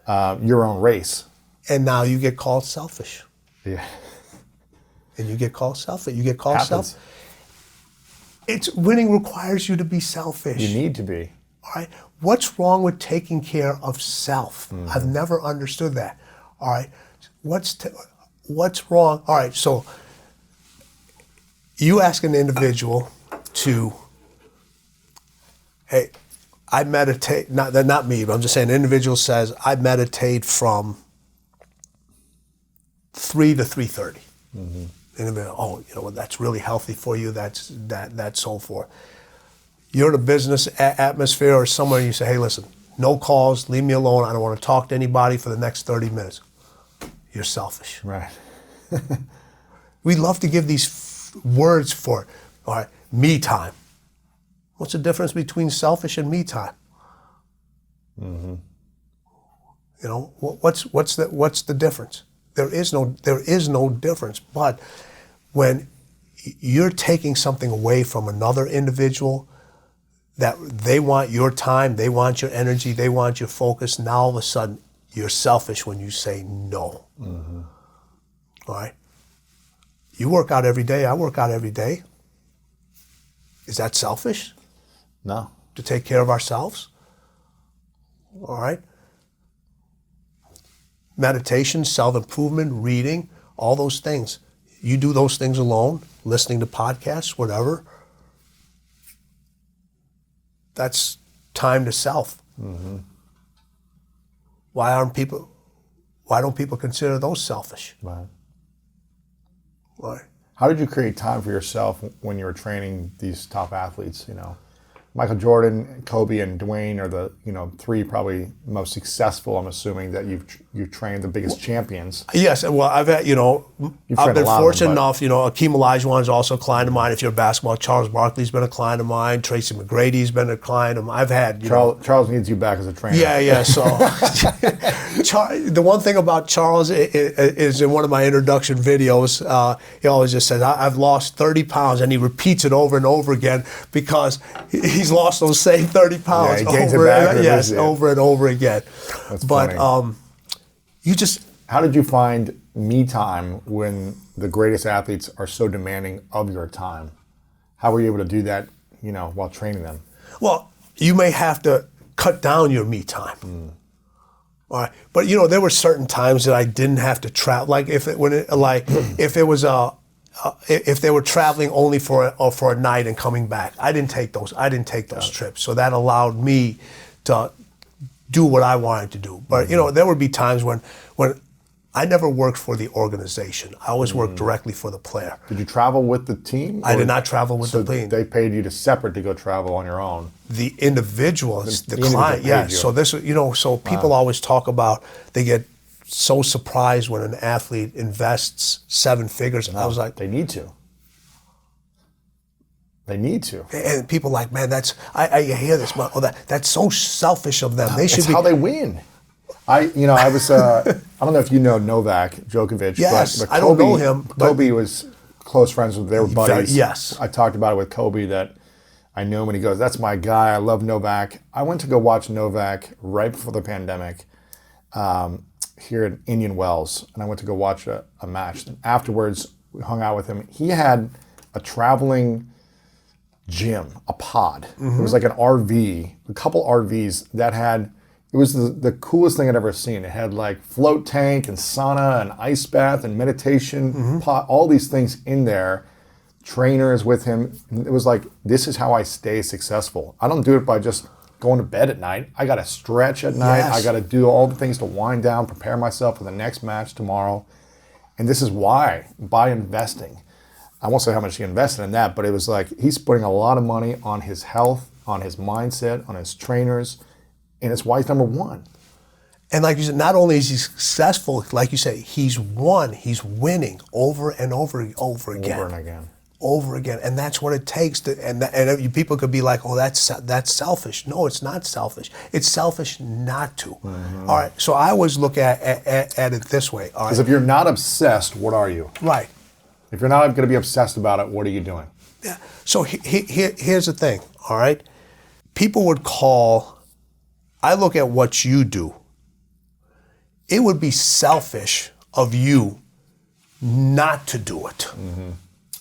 Your own race. And now you get called selfish. Yeah. And you get called selfish. You get called selfish. Winning requires you to be selfish. You need to be. All right. What's wrong with taking care of self? Mm-hmm. I've never understood that. All right. What's wrong? All right. So You ask an individual to, hey, I meditate, not me, but I'm just saying an individual says, I meditate from 3 to 3:30. Mm-hmm. And oh, you know what, that's really healthy for you, that's so forth. You're in a business atmosphere or somewhere and you say, hey, listen, no calls, leave me alone, I don't want to talk to anybody for the next 30 minutes. You're selfish. Right. We love to give these words for, all right, me time. What's the difference between selfish and me time? Mm-hmm. You know, what's the difference? There is no difference. But when you're taking something away from another individual, that they want your time, they want your energy, they want your focus, now all of a sudden you're selfish when you say no. Mm-hmm. All right? You work out every day, I work out every day. Is that selfish? No. To take care of ourselves? All right? Meditation, self-improvement, reading, all those things. You do those things alone, listening to podcasts, whatever. That's time to self. Mm-hmm. Why don't people consider those selfish? Right. Why? How did you create time for yourself when you were training these top athletes? You know, Michael Jordan, Kobe, and Dwyane are the three probably most successful. I'm assuming that you've trained the biggest champions. Yes, well, I've had I've been fortunate enough. Akeem Olajuwon is also a client of mine. If you're basketball, Charles Barkley's been a client of mine. Tracy McGrady's been a client of mine. I've had Charles needs you back as a trainer. Yeah. So the one thing about Charles is in one of my introduction videos, he always just says, "I've lost 30 pounds," and he repeats it over and over again because he's lost those same 30 pounds over and over again. That's but funny. How did you find me time when the greatest athletes are so demanding of your time? How were you able to do that, while training them? Well, you may have to cut down your me time. All right, but there were certain times that I didn't have to travel. Like if they were traveling only for a night and coming back, I didn't take those trips. So that allowed me to do what I wanted to do. But there would be times when I never worked for the organization. I always worked directly for the player. Did you travel with the team? I did not travel with the team. They paid you separate to go travel on your own. The individual, the client, yeah. So this, so people always talk about they get so surprised when an athlete invests 7 figures. And I was like, they need to. They need to. And people are like, man, I hear this, that's so selfish of them. They should how they win. I don't know if you know Novak Djokovic. Yes, but I don't know him. Kobe was close friends with their buddies. Yes. I talked about it with Kobe that I knew him and he goes, that's my guy. I love Novak. I went to go watch Novak right before the pandemic here in Indian Wells, and I went to go watch a match. And afterwards, we hung out with him. He had a traveling gym, a pod. Mm-hmm. It was like an RV, a couple RVs that had, it was the coolest thing I'd ever seen. It had like float tank and sauna and ice bath and meditation pod, all these things in there. Trainers with him. And it was like, this is how I stay successful. I don't do it by just going to bed at night. I got to stretch at night. Yes. I got to do all the things to wind down, prepare myself for the next match tomorrow. And this is why, by investing. I won't say how much he invested in that, but it was like he's putting a lot of money on his health, on his mindset, on his trainers, and it's why he's number one. And like you said, not only is he successful, like you say, he's winning over and over again. Over and again. Over again, and that's what it takes to. And people could be like, "Oh, that's selfish." No, it's not selfish. It's selfish not to. Mm-hmm. All right. So I always look at it this way. Because if you're not obsessed, what are you? Right. If you're not going to be obsessed about it, what are you doing? Yeah. So here's the thing. All right. People would call. I look at what you do. It would be selfish of you not to do it. Mm-hmm.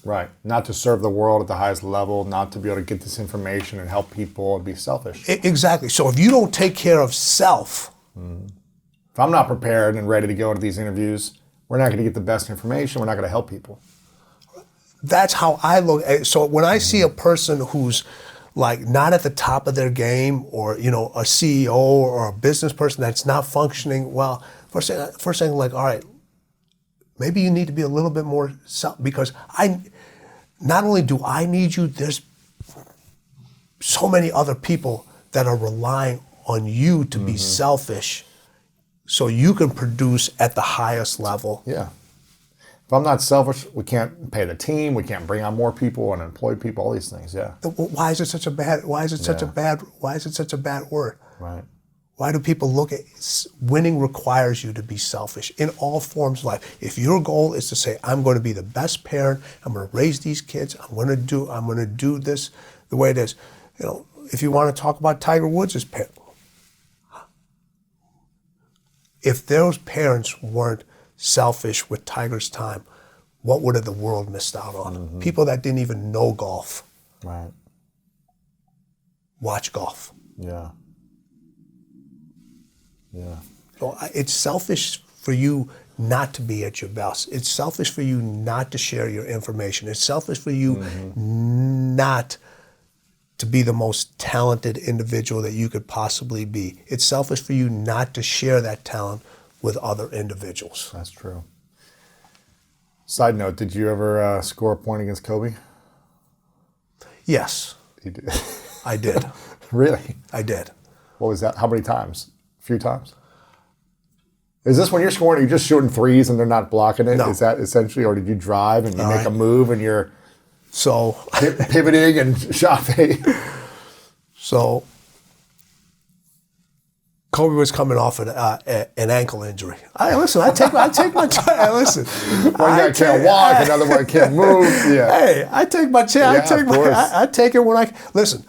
Right. Not to serve the world at the highest level, not to be able to get this information and help people and be selfish. Exactly. So if you don't take care of self. If I'm not prepared and ready to go to these interviews, we're not going to get the best information. We're not going to help people. that's how I look at it. So when I see a person who's like not at the top of their game, or a CEO or a business person that's not functioning well, first thing like, all right, maybe you need to be a little bit more because not only do I need you, there's so many other people that are relying on you to be selfish so you can produce at the highest level. Yeah. If I'm not selfish, we can't pay the team, we can't bring on more people and employ people, all these things, yeah. Why is it such a bad word? Right. Why do people look at winning requires you to be selfish in all forms of life? If your goal is to say, I'm going to be the best parent, I'm going to raise these kids, I'm going to do this the way it is. If you want to talk about Tiger Woods' parent, if those parents weren't selfish with Tiger's time, what would have the world missed out on? People that didn't even know golf. Right. Watch golf. Yeah. Yeah. So it's selfish for you not to be at your best. It's selfish for you not to share your information. It's selfish for you not to be the most talented individual that you could possibly be. It's selfish for you not to share that talent with other individuals. That's true. Side note, did you ever score a point against Kobe? Yes. You did. I did. Really? I did. What was that? How many times? A few times? Is this when you're scoring, you're just shooting threes and they're not blocking it? No. Is that essentially, or did you drive and you make a move and you're pivoting and shot fake? So Kobe was coming off an ankle injury. I take my time. Listen, one guy can't walk, another one can't move. Yeah. Hey, I take my chance. Yeah, I take it when I listen.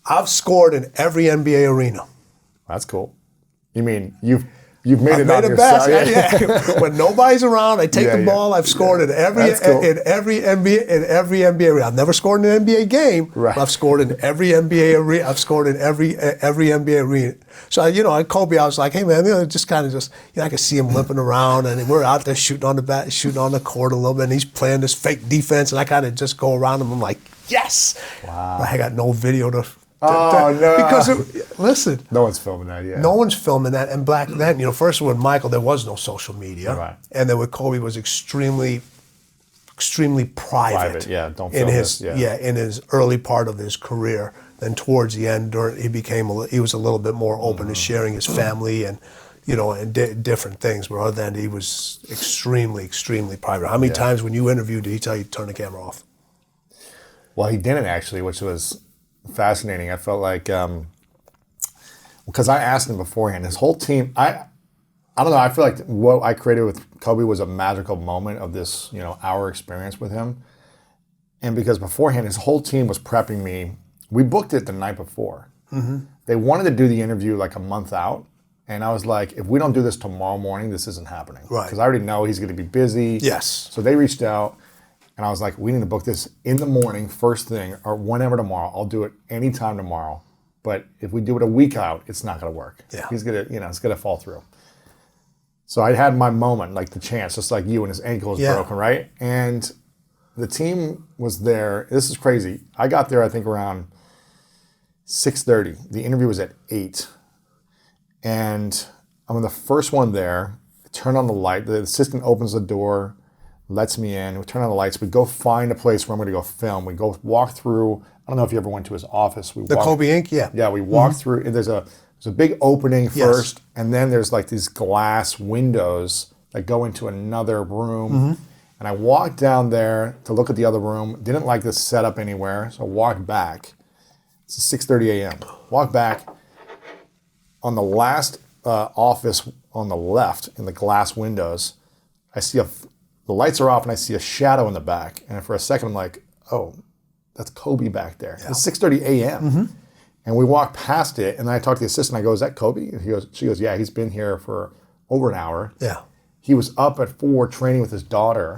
I've scored in every NBA arena. That's cool. You mean you've made it on your basket. side? Yeah. When nobody's around, I take the ball. I've scored in every NBA arena. I've never scored in an NBA game. Right. But I've scored in every NBA arena. I've scored in every NBA arena. So at Kobe, I was like, hey man, I could see him limping around, and we're out there shooting on the court a little bit, and he's playing this fake defense, and I kind of just go around him. I'm like, yes. Wow. But I got no video to. No. Because listen. No one's filming that, yeah. No one's filming that. And back then, first with Michael, there was no social media. Right. And then with Kobe, was extremely private. Yeah, don't film this. Yeah. In his early part of his career. Then towards the end, he was a little bit more open to sharing his family and, and different things. But other than that, he was extremely private. How many times when you interviewed did he tell you to turn the camera off? Well, he didn't actually, which was fascinating. I felt like, because I asked him beforehand, his whole team, I don't know, I feel like what I created with Kobe was a magical moment of this, our experience with him. And because beforehand, his whole team was prepping me. We booked it the night before. Mm-hmm. They wanted to do the interview like a month out. And I was like, if we don't do this tomorrow morning, this isn't happening. Right. Because I already know he's going to be busy. Yes. So they reached out. And I was like, we need to book this in the morning, first thing, or whenever tomorrow. I'll do it anytime tomorrow. But if we do it a week out, it's not going to work. Yeah. He's going to, it's going to fall through. So I had my moment, like the chance, just like you, and his ankle was broken, right? And the team was there. This is crazy. I got there, I think, around 6:30. The interview was at 8. And I'm the first one there. I turn on the light. The assistant opens the door, lets me in. We turn on the lights. We go find a place where I'm going to go film. We go walk through. I don't know if you ever went to his office. Kobe Inc. Yeah. Yeah, we walk through. And there's a big opening first, and then there's like these glass windows that go into another room. Mm-hmm. And I walked down there to look at the other room. Didn't like the setup anywhere, so I walked back. It's 6:30 a.m. Walk back. On the last office on the left in the glass windows, I see the lights are off and I see a shadow in the back. And for a second, I'm like, oh, that's Kobe back there. Yeah. It's 6:30 a.m. Mm-hmm. And we walk past it, and then I talk to the assistant. I go, is that Kobe? And she goes, yeah, he's been here for over an hour. Yeah. He was up at 4 training with his daughter,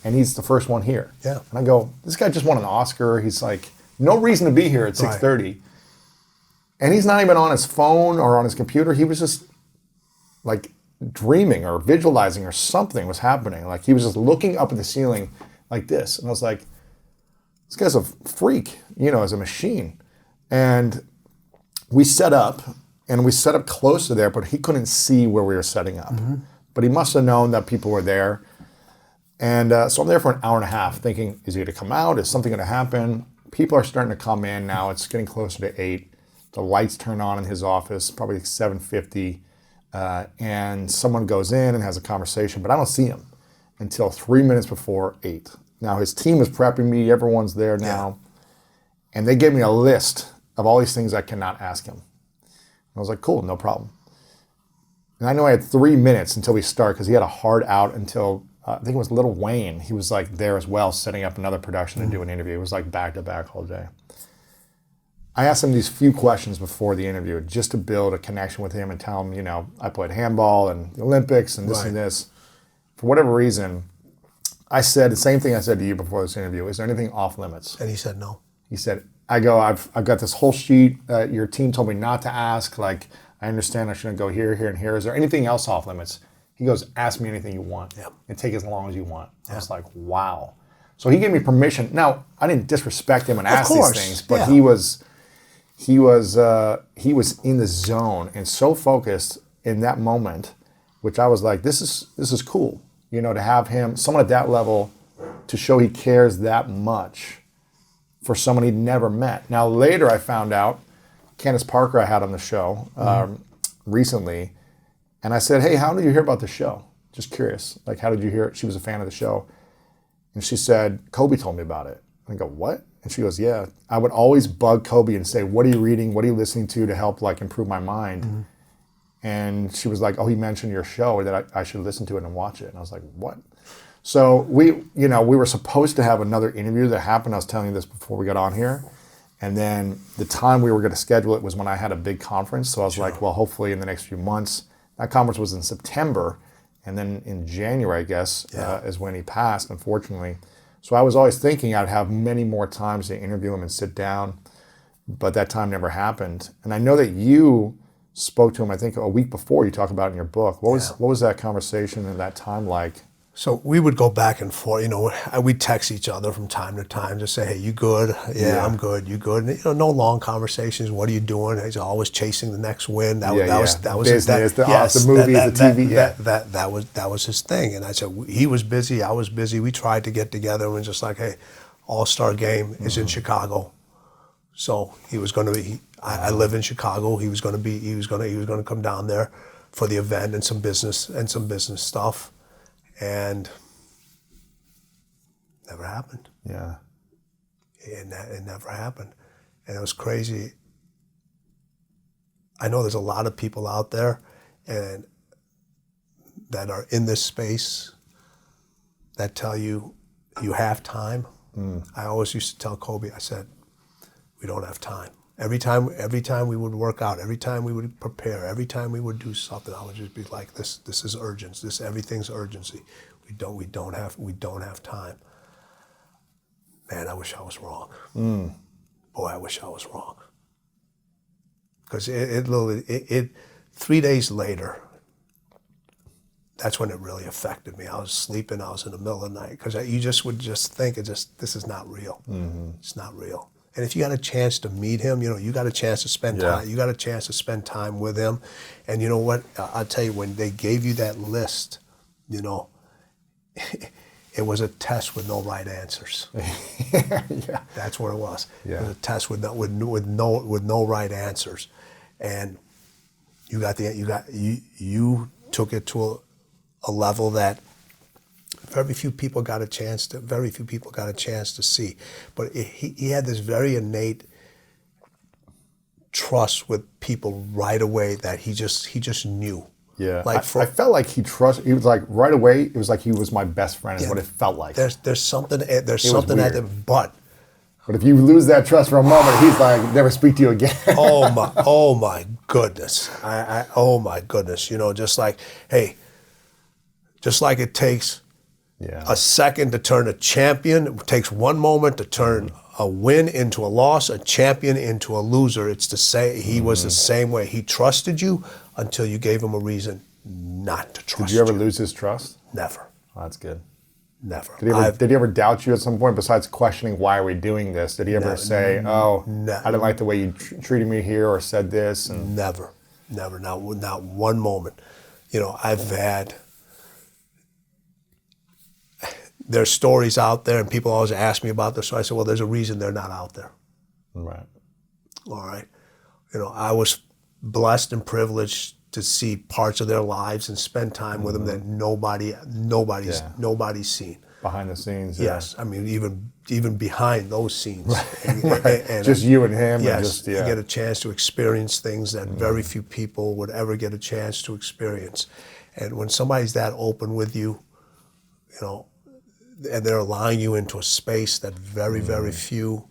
and he's the first one here. Yeah. And I go, this guy just won an Oscar. He's like, no reason to be here at 6:30. Right. And he's not even on his phone or on his computer. He was just like dreaming or visualizing or something was happening. Like he was just looking up at the ceiling like this. And I was like, this guy's a freak, as a machine. And we set up close to there, but he couldn't see where we were setting up. Mm-hmm. But he must have known that people were there. And so I'm there for an hour and a half thinking, is he going to come out? Is something going to happen? People are starting to come in now. It's getting closer to 8. The lights turn on in his office, probably 7:50. And someone goes in and has a conversation, but I don't see him until 3 minutes before 8. Now his team is prepping me. Everyone's there now. Yeah. And they gave me a list of all these things I cannot ask him. I was like, cool, no problem. And I know I had 3 minutes until we start because he had a hard out until, I think it was Lil Wayne. He was like there as well, setting up another production to do an interview. It was like back to back all day. I asked him these few questions before the interview just to build a connection with him and tell him, I played handball and the Olympics and this and this. For whatever reason, I said the same thing I said to you before this interview. Is there anything off limits? And he said no. He said, I've got this whole sheet. Your team told me not to ask. Like, I understand I shouldn't go here, here, and here. Is there anything else off limits? He goes, ask me anything you want. Yeah. And take as long as you want. Yeah. I was like, wow. So he gave me permission. Now, I didn't disrespect him and ask these things, but he was in the zone and so focused in that moment, which I was like, this is cool. To have him, someone at that level, to show he cares that much for someone he'd never met. Now later I found out, Candace Parker I had on the show recently, and I said, hey, how did you hear about the show? Just curious. Like, how did you hear it? She was a fan of the show. And she said, Kobe told me about it. I go, what? And she goes, yeah. I would always bug Kobe and say, what are you reading? What are you listening to help improve my mind? Mm-hmm. And she was like, oh, he mentioned your show that I should listen to it and watch it. And I was like, what? So we were supposed to have another interview that happened. I was telling you this before we got on here. And then the time we were going to schedule it was when I had a big conference. So I was like, well, hopefully in the next few months. That conference was in September. And then in January, I guess, is when he passed, unfortunately. So I was always thinking I'd have many more times to interview him and sit down. But that time never happened. And I know that you spoke to him, I think, a week before. You talk about it in your book. What was that conversation and that time like? So we would go back and forth. We'd text each other from time to time to say, hey, you good? Yeah, I'm good. You good? And, no long conversations. What are you doing? He's always chasing the next win. That was business, the movies, the TV. That was his thing. And I said, he was busy. I was busy. We tried to get together and just like, hey, All-Star game is in Chicago. So he was going to be. I live in Chicago. He was going to come down there for the event and some business stuff, and never happened. Yeah, it never happened, and it was crazy. I know there's a lot of people out there, and that are in this space that tell you have time. I always used to tell Kobe, I said, we don't have time. Every time we would work out, every time we would prepare, every time we would do something, I would just be like, this is urgent. Everything's urgency. We don't have time. Man, I wish I was wrong. Boy, I wish I was wrong. Because it 3 days later, that's when it really affected me. I was sleeping. I was in the middle of the night because you just would think this is not real. Mm-hmm. It's not real. And if you got a chance to meet him, you got a chance to spend time. You got a chance to spend time with him. And you know what? I'll tell you, when they gave you that list, it was a test with no right answers. Yeah. That's what it was. Yeah. It was a test with no right answers. And you took it to a level that very few people got a chance to see. But he had this very innate trust with people right away that he just knew. Yeah, I felt like he was like right away. It was like he was my best friend. Is what it felt like. There's something at the but if you lose that trust for a moment, he's like never speak to you again. oh my goodness! Oh my goodness! Just like it takes a second to turn a champion. It takes one moment to turn a win into a loss, a champion into a loser. It's to say he was the same way. He trusted you until you gave him a reason not to trust you. Did you ever lose his trust? Never. Oh, that's good. Never. Did he ever doubt you at some point, besides questioning why are we doing this? Did he ever say, I didn't like the way you treated me here or said this? And Never, not one moment. You know, there's stories out there and people always ask me about this. So I said, well, there's a reason they're not out there. Right. All right. You know, I was blessed and privileged to see parts of their lives and spend time with them that nobody's seen. Behind the scenes. Yes. I mean, even behind those scenes. Right. And just you and him. Yes. You get a chance to experience things that very few people would ever get a chance to experience. And when somebody's that open with you, you know, and they're allowing you into a space that very few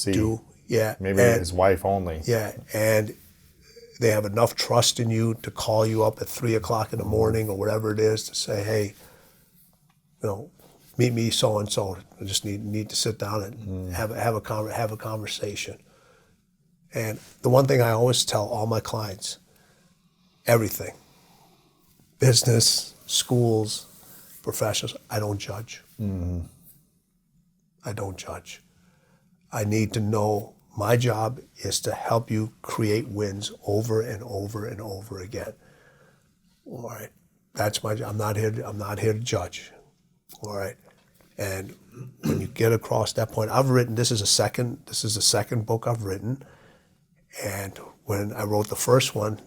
do. Yeah. Maybe his wife only. Yeah. And they have enough trust in you to call you up at 3 o'clock in the morning or whatever it is to say, hey, you know, meet me so and so. I just need to sit down and have a conversation. And the one thing I always tell all my clients, everything, business, schools, professionals, I don't judge. I don't judge. I need to know my job is to help you create wins over and over and over again. All right, that's my job. I'm not here to judge. All right, and when you get across that point, this is the second book I've written, and when I wrote the first one,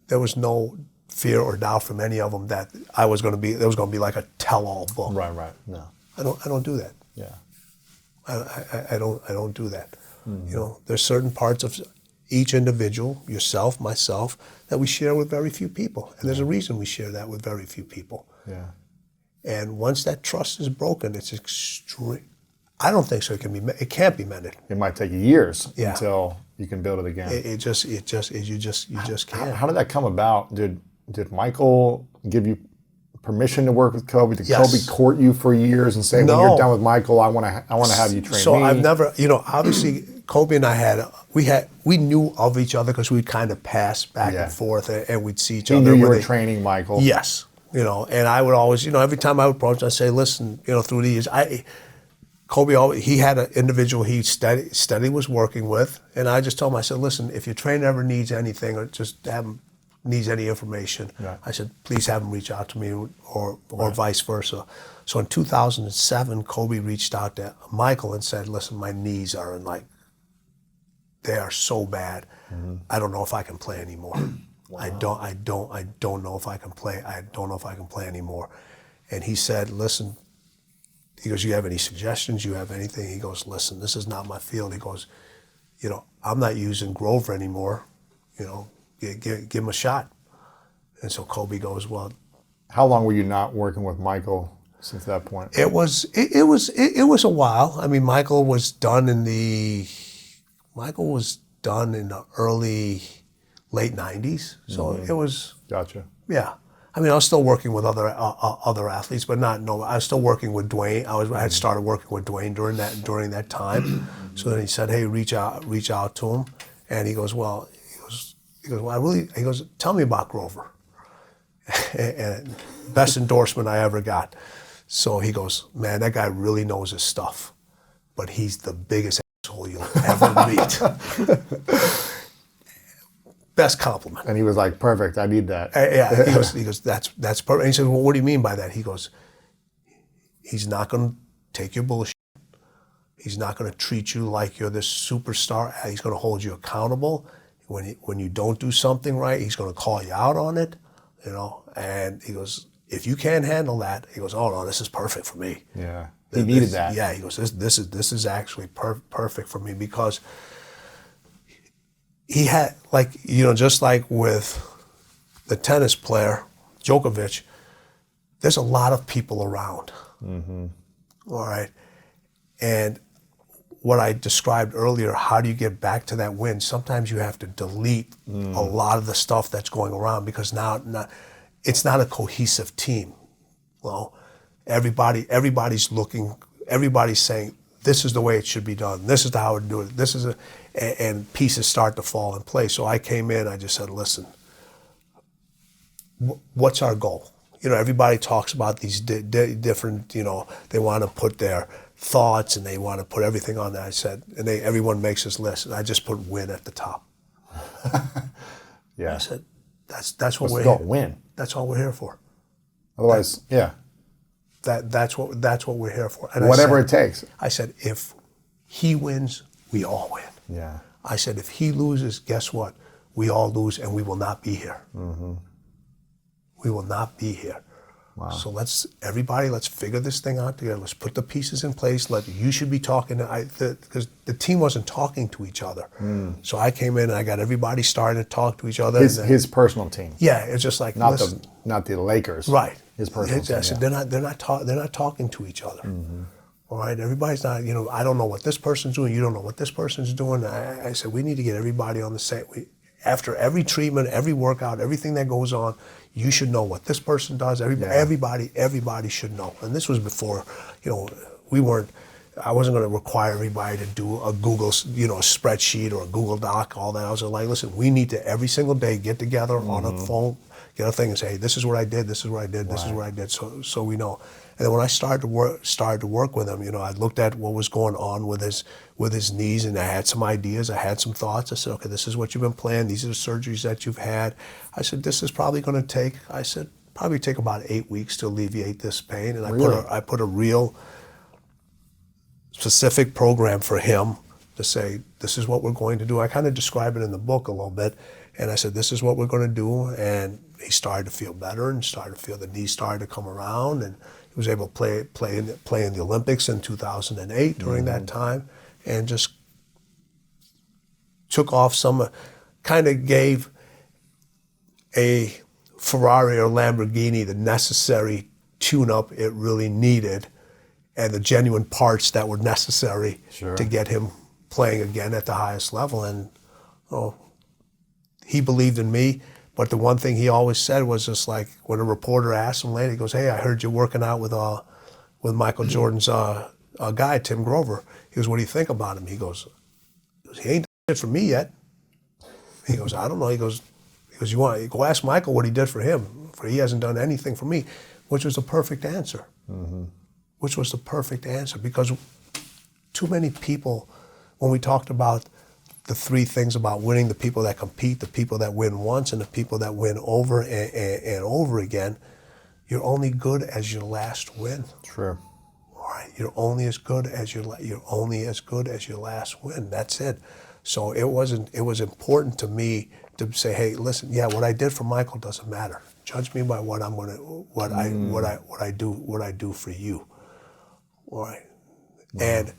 there was no fear or doubt from any of them that there was going to be like a tell-all book. Right. No. I don't do that. Yeah. I don't do that. You know, there's certain parts of each individual, yourself, myself, that we share with very few people. And there's a reason we share that with very few people. Yeah. And once that trust is broken, it's extreme. I don't think so. It can't be mended. It might take years until you can build it again. You just can't. How did that come about? Did Michael give you permission to work with Kobe? Did Kobe court you for years and say, when you're done with Michael, I want to have you train me? So I've never, you know, obviously Kobe and I we knew of each other because we'd kind of pass back and forth and we'd see each other. He knew you were training Michael. Yes. You know, and I would always, you know, every time I would approach him, I'd say, listen, you know, through the years, Kobe he had an individual he steady was working with, and I just told him, I said, listen, if your trainer ever needs anything or just needs any information, I said, please have him reach out to me or vice versa. So in 2007, Kobe reached out to Michael and said, listen, my knees are they are so bad. I don't know if I can play anymore. Wow. I don't know if I can play. I don't know if I can play anymore. And he said, listen, he goes, you have any suggestions? You have anything? He goes, listen, this is not my field. He goes, you know, I'm not using Grover anymore. You know, give him a shot. And so Kobe goes, well. How long were you not working with Michael since that point? It was a while. I mean, Michael was done in the early, late 90s. So it was. Gotcha. Yeah. I mean, I was still working with other athletes, but I was still working with Dwyane. I had started working with Dwyane during that time. So then he said, "Hey, reach out to him." And he goes, "Well, tell me about Grover." And best endorsement I ever got. So he goes, "Man, that guy really knows his stuff, but he's the biggest asshole you'll ever meet." Best compliment. And he was like, perfect, I need that. Yeah, he goes, that's perfect. And he said, well, what do you mean by that? He goes, he's not going to take your bullshit. He's not going to treat you like you're this superstar. He's going to hold you accountable. When you don't do something right, he's going to call you out on it, you know. And he goes, if you can't handle that, he goes, oh no, this is perfect for me. Yeah, he needed that. Yeah, he goes, this is actually perfect for me because he had, like, you know, just like with the tennis player, Djokovic, there's a lot of people around. All right. And what I described earlier, how do you get back to that win? Sometimes you have to delete a lot of the stuff that's going around because now it's not a cohesive team. Well, everybody's looking, everybody's saying, this is the way it should be done. This is how we do it. And pieces start to fall in place. So I came in, I just said, listen, what's our goal? everybody talks about these different, they want to put their thoughts and they want to put everything on that. I said, and everyone makes this list, and I just put win at the top. Yeah. I said, that's what Let's we're go here. win. That's all we're here for. Otherwise, That's what we're here for. And whatever it takes. I said, if he wins, we all win. Yeah. I said, if he loses, guess what? We all lose, and we will not be here. Mm-hmm. We will not be here. Wow. So let's figure this thing out together. Let's put the pieces in place. You should be talking, because the team wasn't talking to each other. So I came in and I got everybody starting to talk to each other. His personal team. Yeah, it's just like, Not the Lakers. right. His personal team. I said, they're not talking to each other. Mm-hmm. All right, everybody's not, I don't know what this person's doing, you don't know what this person's doing. I said, we need to get everybody on the same. After every treatment, every workout, everything that goes on, you should know what this person does. Everybody should know. And this was before, I wasn't going to require everybody to do a Google, a spreadsheet or a Google Doc, all that. I was like, listen, we need to every single day get together on a phone, get a thing and say, hey, this is what I did, this is what I did, this is what I did, so we know. And then when I started to work with him, I looked at what was going on with his knees, and I had some ideas, I had some thoughts. I said, okay, this is what you've been planning. These are the surgeries that you've had. I said, this is probably going to take. I said, probably take about 8 weeks to alleviate this pain. And I put a real specific program for him to say, this is what we're going to do. I kind of describe it in the book a little bit, and I said, this is what we're going to do. And he started to feel better, and started to feel the knees started to come around, and he was able to play in the Olympics in 2008 during that time, and just took off kind of gave a Ferrari or Lamborghini the necessary tune-up it really needed, and the genuine parts that were necessary to get him playing again at the highest level. And he believed in me. But the one thing he always said was just like, when a reporter asked him later, he goes, hey, I heard you're working out with Michael Jordan's guy, Tim Grover. He goes, what do you think about him? He goes, he ain't done it for me yet. He goes, I don't know. He goes, you want to go ask Michael what he did for him, for he hasn't done anything for me, which was the perfect answer. Mm-hmm. Which was the perfect answer, because too many people, when we talked about the three things about winning, the people that compete, the people that win once, and the people that win over and over again, you're only good as your last win. True. All right, you're only as good as your last win. That's it. So it was important to me to say, hey, listen, what I did for Michael doesn't matter. Judge me by what I do for you. All right, and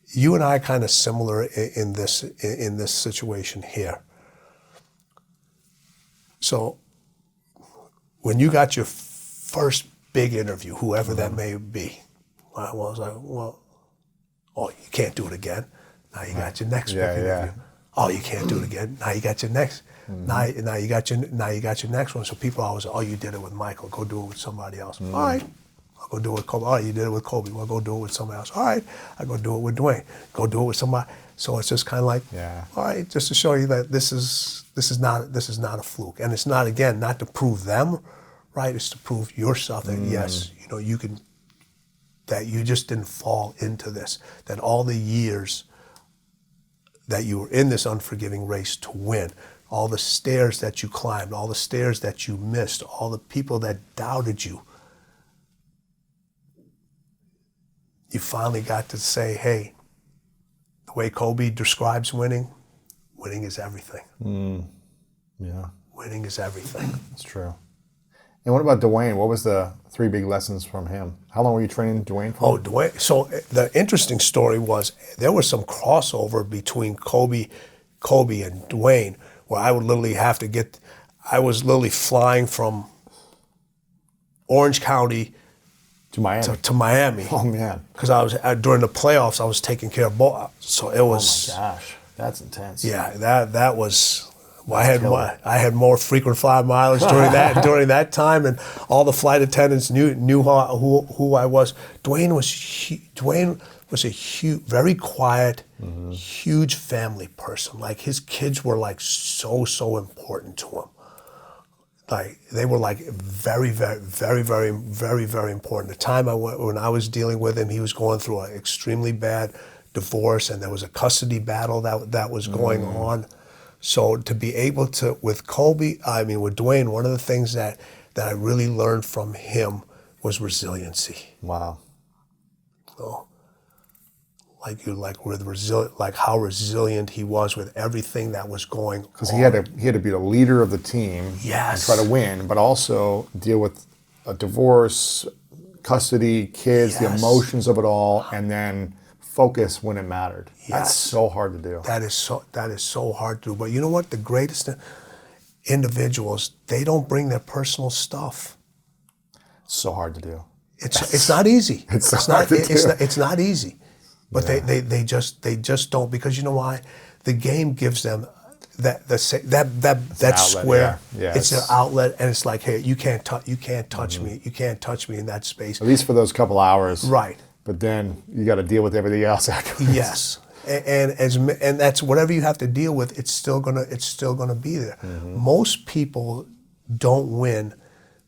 you and I kind of similar in this situation here. So when you got your first big interview, whoever that may be, I was like, you can't do it again. Now you got your next big interview. Yeah. Oh, you can't do it again. Now you got your next. Now you got your next one. So people always say, oh, you did it with Michael. Go do it with somebody else. All right. I'll go do it with Kobe. Oh, you did it with Kobe. Well, go do it with somebody else. All right, I'll go do it with Dwyane. Go do it with somebody. So it's just kind of like, all right, just to show you that this is not a fluke, and it's not, again, not to prove them, right? It's to prove yourself that yes, you can, that you just didn't fall into this. That all the years that you were in this unforgiving race to win, all the stairs that you climbed, all the stairs that you missed, all the people that doubted you. You finally got to say, hey, the way Kobe describes winning is everything. Yeah. Winning is everything. That's true. And what about Dwyane? What was the 3 big lessons from him? How long were you training Dwyane for? Oh, Dwyane. So the interesting story was there was some crossover between Kobe and Dwyane, where I would literally I was literally flying from Orange County to Miami. Oh, man. Because I was during the playoffs, I was taking care of both. So it was. Oh my gosh, that's intense. Yeah, that was. Well, I had more frequent flyer mileage during that time, and all the flight attendants knew who I was. Dwyane was a huge, very quiet, huge family person. Like his kids were like so important to him. like they were like very, very, very, very, very, very important. The time when I was dealing with him, he was going through an extremely bad divorce, and there was a custody battle that was going on. So to be able to, with Dwyane, one of the things that I really learned from him was resiliency. Wow. So, like how resilient he was with everything that was going on. Because he had to be the leader of the team Yes. and try to win, but also deal with a divorce, custody, kids, the Yes. emotions of it all, and then focus when it mattered. That's Yes. so hard to do. That is so hard to do. But you know what? The greatest individuals, they don't bring their personal stuff. So hard to do. It's not easy. It's not easy. But they just don't, because you know why? The game gives them that outlet, square. yeah. It's an outlet, and it's like, hey, you can't touch me. You can't touch me in that space. At least for those couple hours. Right. But then you got to deal with everything else afterwards. Yes. And that's whatever you have to deal with. It's still gonna be there. Most people don't win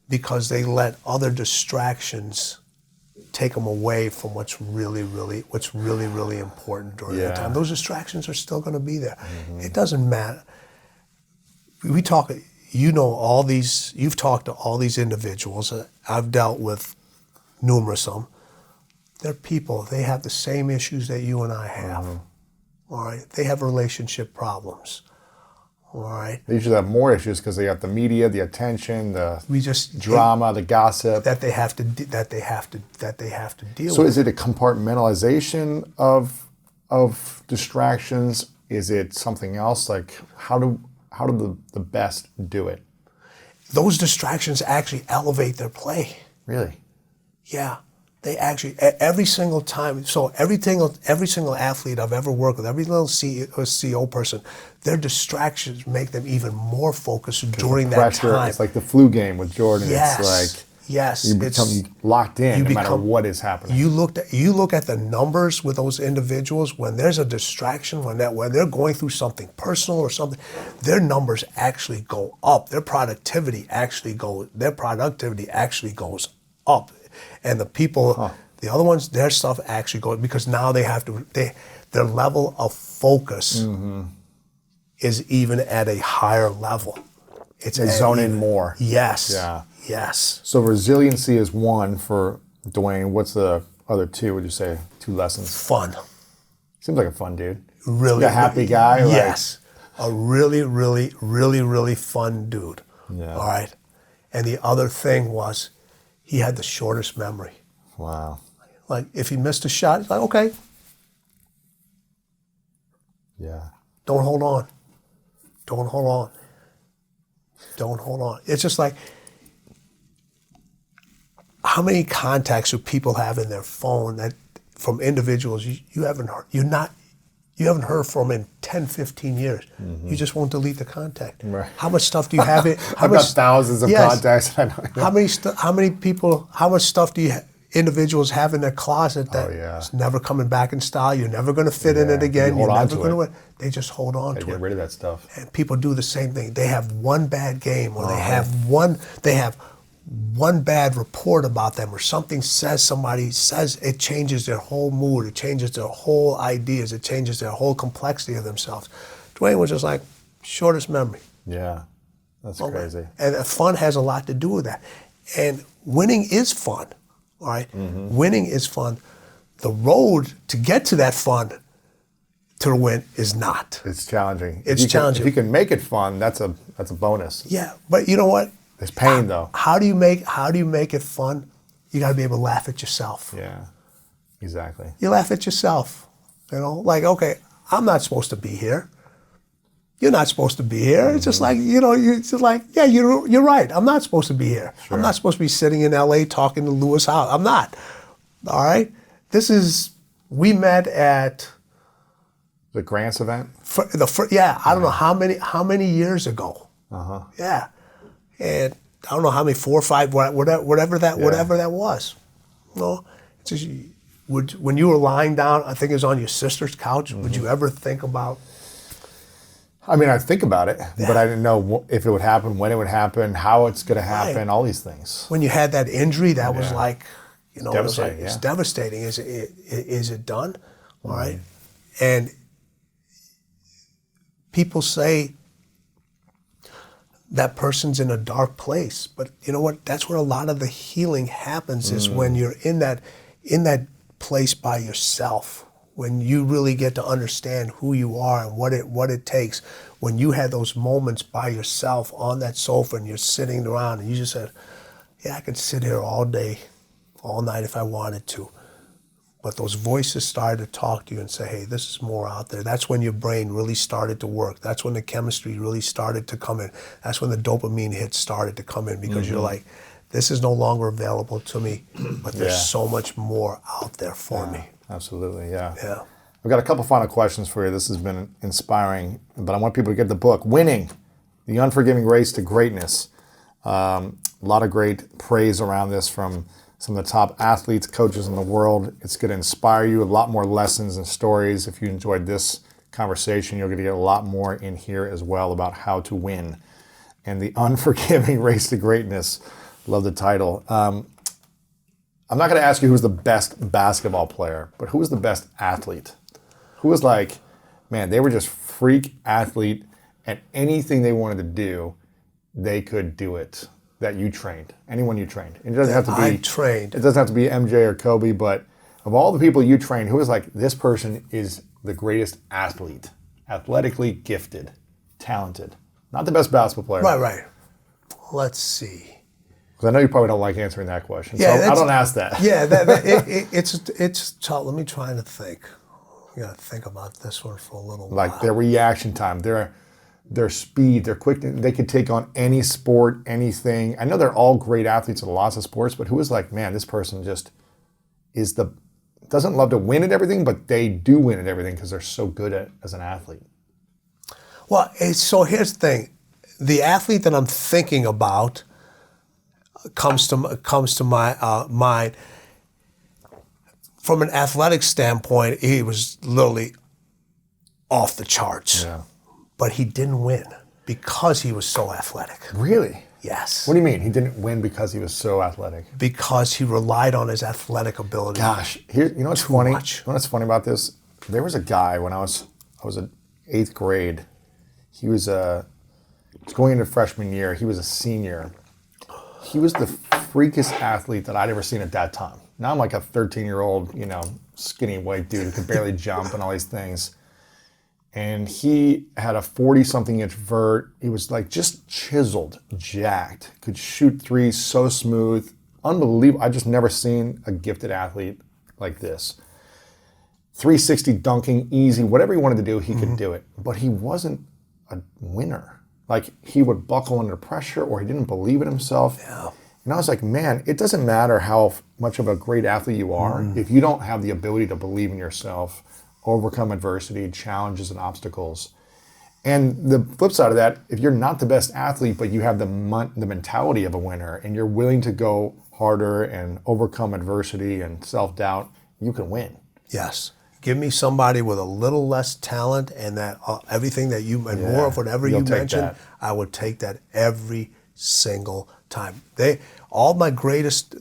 because they let other distractions take them away from what's really important during that time. Those distractions are still going to be there. It doesn't matter. You've talked to all these individuals. I've dealt with numerous of them. They're people. They have the same issues that you and I have. All right. They have relationship problems. All right. They usually have more issues because they got the media, the attention, the drama, the gossip that they have to deal with. So is it a compartmentalization of distractions? Is it something else? Like how do the best do it? Those distractions actually elevate their play. Really? Yeah. They actually, every single time, so every single athlete I've ever worked with, every little CEO person, their distractions make them even more focused during that time. It's like the flu game with Jordan. Yes. It's like you become locked in no matter what is happening. You look at the numbers with those individuals, when there's a distraction, when they're going through something personal or something, their numbers actually go up. Their productivity actually goes up. And the people, the other ones, their stuff actually goes, because now their level of focus is even at a higher level. They zone in more. Yes. Yeah. Yes. So resiliency is one for Dwyane. What's the other two, would you say? 2 lessons? Fun. Seems like a fun dude. Really. A happy guy? Yes. A really, really, really, really fun dude. Yeah. All right. And the other thing was, he had the shortest memory. Wow. Like if he missed a shot, he's like, okay. Yeah. Don't hold on. Don't hold on. Don't hold on. It's just like, how many contacts do people have in their phone that from individuals you haven't heard from in 10, 15 years. You just won't delete the contact. Right. How much stuff do you have? I've got thousands of contacts. How much stuff do individuals have in their closet that's never coming back in style? You're never going to fit in it again. You're never going to. They just hold on to it. Get rid of that stuff. And people do the same thing. They have one bad game, or they have one bad report about them, or somebody says it changes their whole mood, it changes their whole ideas, it changes their whole complexity of themselves. Dwyane was just like, shortest memory. Yeah, that's crazy. And fun has a lot to do with that. And winning is fun, all right? Winning is fun. The road to get to that fun, to win, is not. It's challenging. It's challenging. If you can make it fun, that's a bonus. Yeah, but you know what? There's pain though. How do you make it fun? You got to be able to laugh at yourself. Yeah, exactly. You laugh at yourself. You know, like, okay, I'm not supposed to be here. You're not supposed to be here. It's just like, you're just like, yeah, you're right. I'm not supposed to be here. Sure. I'm not supposed to be sitting in LA talking to Lewis Howes. I'm not. All right. We met at the Grants event. I don't know how many years ago. Yeah. And I don't know how many, 4 or 5, whatever that was. You know, it's just, when you were lying down, I think it was on your sister's couch, would you ever think about I mean, I think about it, but I didn't know if it would happen, when it would happen, how it's going to happen, Right. all these things. When you had that injury, that was Yeah. like, you know, it was like, Devastating, it's yeah. devastating. Is it done? All right. And people say that person's in a dark place, but you know what? That's where a lot of the healing happens is when you're in that place by yourself, when you really get to understand who you are and what it takes. When you had those moments by yourself on that sofa and you're sitting around and you just said, yeah, I could sit here all day, all night if I wanted to. But those voices started to talk to you and say, hey, this is more out there. That's when your brain really started to work. That's when the chemistry really started to come in. That's when the dopamine hits started to come in because you're like, this is no longer available to me, but there's so much more out there for me. Absolutely, yeah. Yeah. We've got a couple final questions for you. This has been inspiring, but I want people to get the book, Winning, The Unforgiving Race to Greatness. A lot of great praise around this from some of the top athletes, coaches in the world. It's going to inspire you, a lot more lessons and stories. If you enjoyed this conversation, you're going to get a lot more in here as well about how to win. And The Unforgiving Race to Greatness. Love the title. I'm not going to ask you who's the best basketball player, but who was the best athlete? Who was like, man, they were just freak athlete, and anything they wanted to do, they could do it. That you trained, anyone you trained. It doesn't have to be. I trained. It doesn't have to be MJ or Kobe, but of all the people you trained, who was like, this person is the greatest athlete, athletically gifted, talented, not the best basketball player. Right. Let's see. Because I know you probably don't like answering that question, Yeah, so I don't ask that. Yeah, it's tough. Let me try to think. I got to think about this one for a little while. Like their reaction time, their speed, their quick, they could take on any sport, anything. I know they're all great athletes in lots of sports, but who is like, man, this person just doesn't love to win at everything, but they do win at everything because they're so good as an athlete. Well, so here's the thing. The athlete that I'm thinking about comes to my mind. From an athletic standpoint, he was literally off the charts. Yeah. But he didn't win because he was so athletic. Really? Yes. What do you mean? He didn't win because he was so athletic? Because he relied on his athletic ability. Gosh, you know what's funny? much. You know what's funny about this? There was a guy when I was in 8th grade. He was going into freshman year. He was a senior. He was the freakest athlete that I'd ever seen at that time. Now I'm like a 13-year-old, skinny white dude who could barely jump and all these things. And he had a 40-something inch vert. He was like just chiseled, jacked, could shoot threes so smooth, unbelievable. I just never seen a gifted athlete like this. 360 dunking, easy, whatever he wanted to do, he could do it. But he wasn't a winner. Like he would buckle under pressure or he didn't believe in himself. Yeah. And I was like, man, it doesn't matter how much of a great athlete you are if you don't have the ability to believe in yourself, overcome adversity, challenges, and obstacles. And the flip side of that, if you're not the best athlete, but you have the mentality of a winner and you're willing to go harder and overcome adversity and self-doubt, you can win. Yes. Give me somebody with a little less talent and that everything that you and more of whatever you You'll take mentioned, that. I would take that every single time. All my greatest,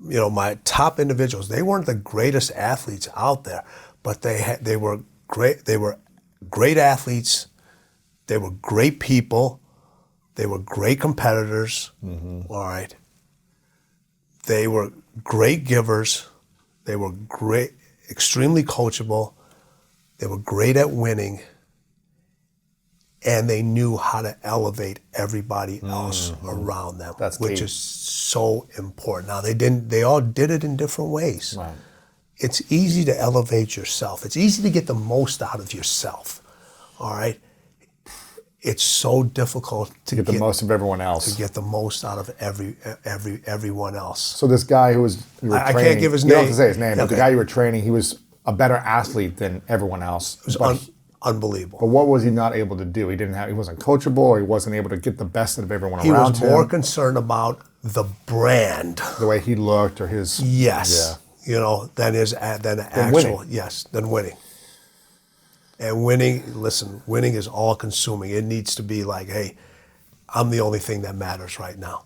my top individuals, they weren't the greatest athletes out there, but they were great. They were great athletes. They were great people. They were great competitors. All right. They were great givers. They were great, extremely coachable. They were great at winning. And they knew how to elevate everybody else around them, That's which key. is so important. Now they all did it in different ways. Right. It's easy to elevate yourself. It's easy to get the most out of yourself. All right. It's so difficult to Get the most of everyone else. to get the most out of everyone else. So this guy you were I training, can't give his you don't name. have to say his name, but the Okay. guy you were training, he was a better athlete than everyone else. It was But unbelievable. But what was he not able to do? He wasn't coachable, or he wasn't able to get the best out of everyone He around was him. more concerned about the brand. The way he looked, or his Yes. Yeah. Than actual winning. than winning. And winning is all consuming. It needs to be like, hey, I'm the only thing that matters right now.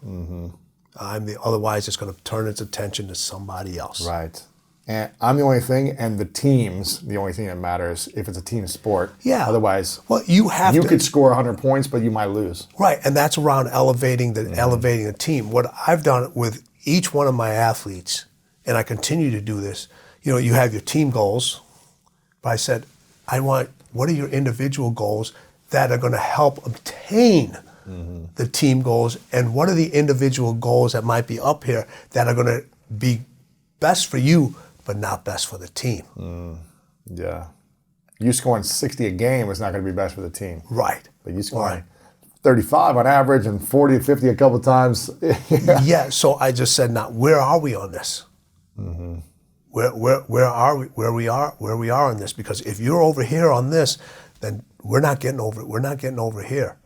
Otherwise it's going to turn its attention to somebody else. Right. And I'm the only thing, and the team's the only thing that matters if it's a team sport. Yeah. Otherwise, well, you could score 100 points, but you might lose. Right, and that's around elevating the team. What I've done with each one of my athletes, and I continue to do this, you have your team goals, but I said, what are your individual goals that are going to help obtain the team goals, and what are the individual goals that might be up here that are going to be best for you, but not best for the team. Yeah. You scoring 60 a game is not going to be best for the team. Right. But you scoring 35 on average and 40 to 50 a couple times. Yeah, so I just said, now, where are we on this? Where are we? Where we are on this? Because if you're over here on this, then we're not getting over here.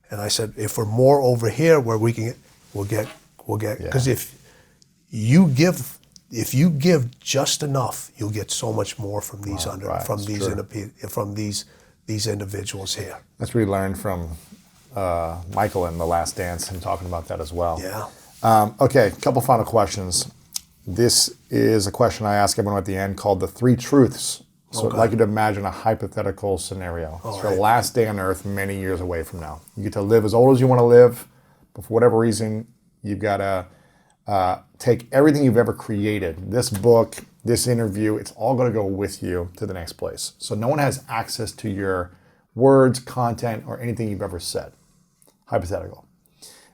And I said, if we're more over here where we can, we'll get. Because if you give just enough, you'll get so much more from these these individuals here. That's what we learned from Michael in The Last Dance, and talking about that as well. Yeah. Okay, a couple final questions. This is a question I ask everyone at the end called the 3 truths. So I'd like you to imagine a hypothetical scenario. It's your last day on earth many years away from now. You get to live as old as you want to live, but for whatever reason, you've got to take everything you've ever created, this book, this interview, it's all going to go with you to the next place. So no one has access to your words, content, or anything you've ever said. Hypothetical.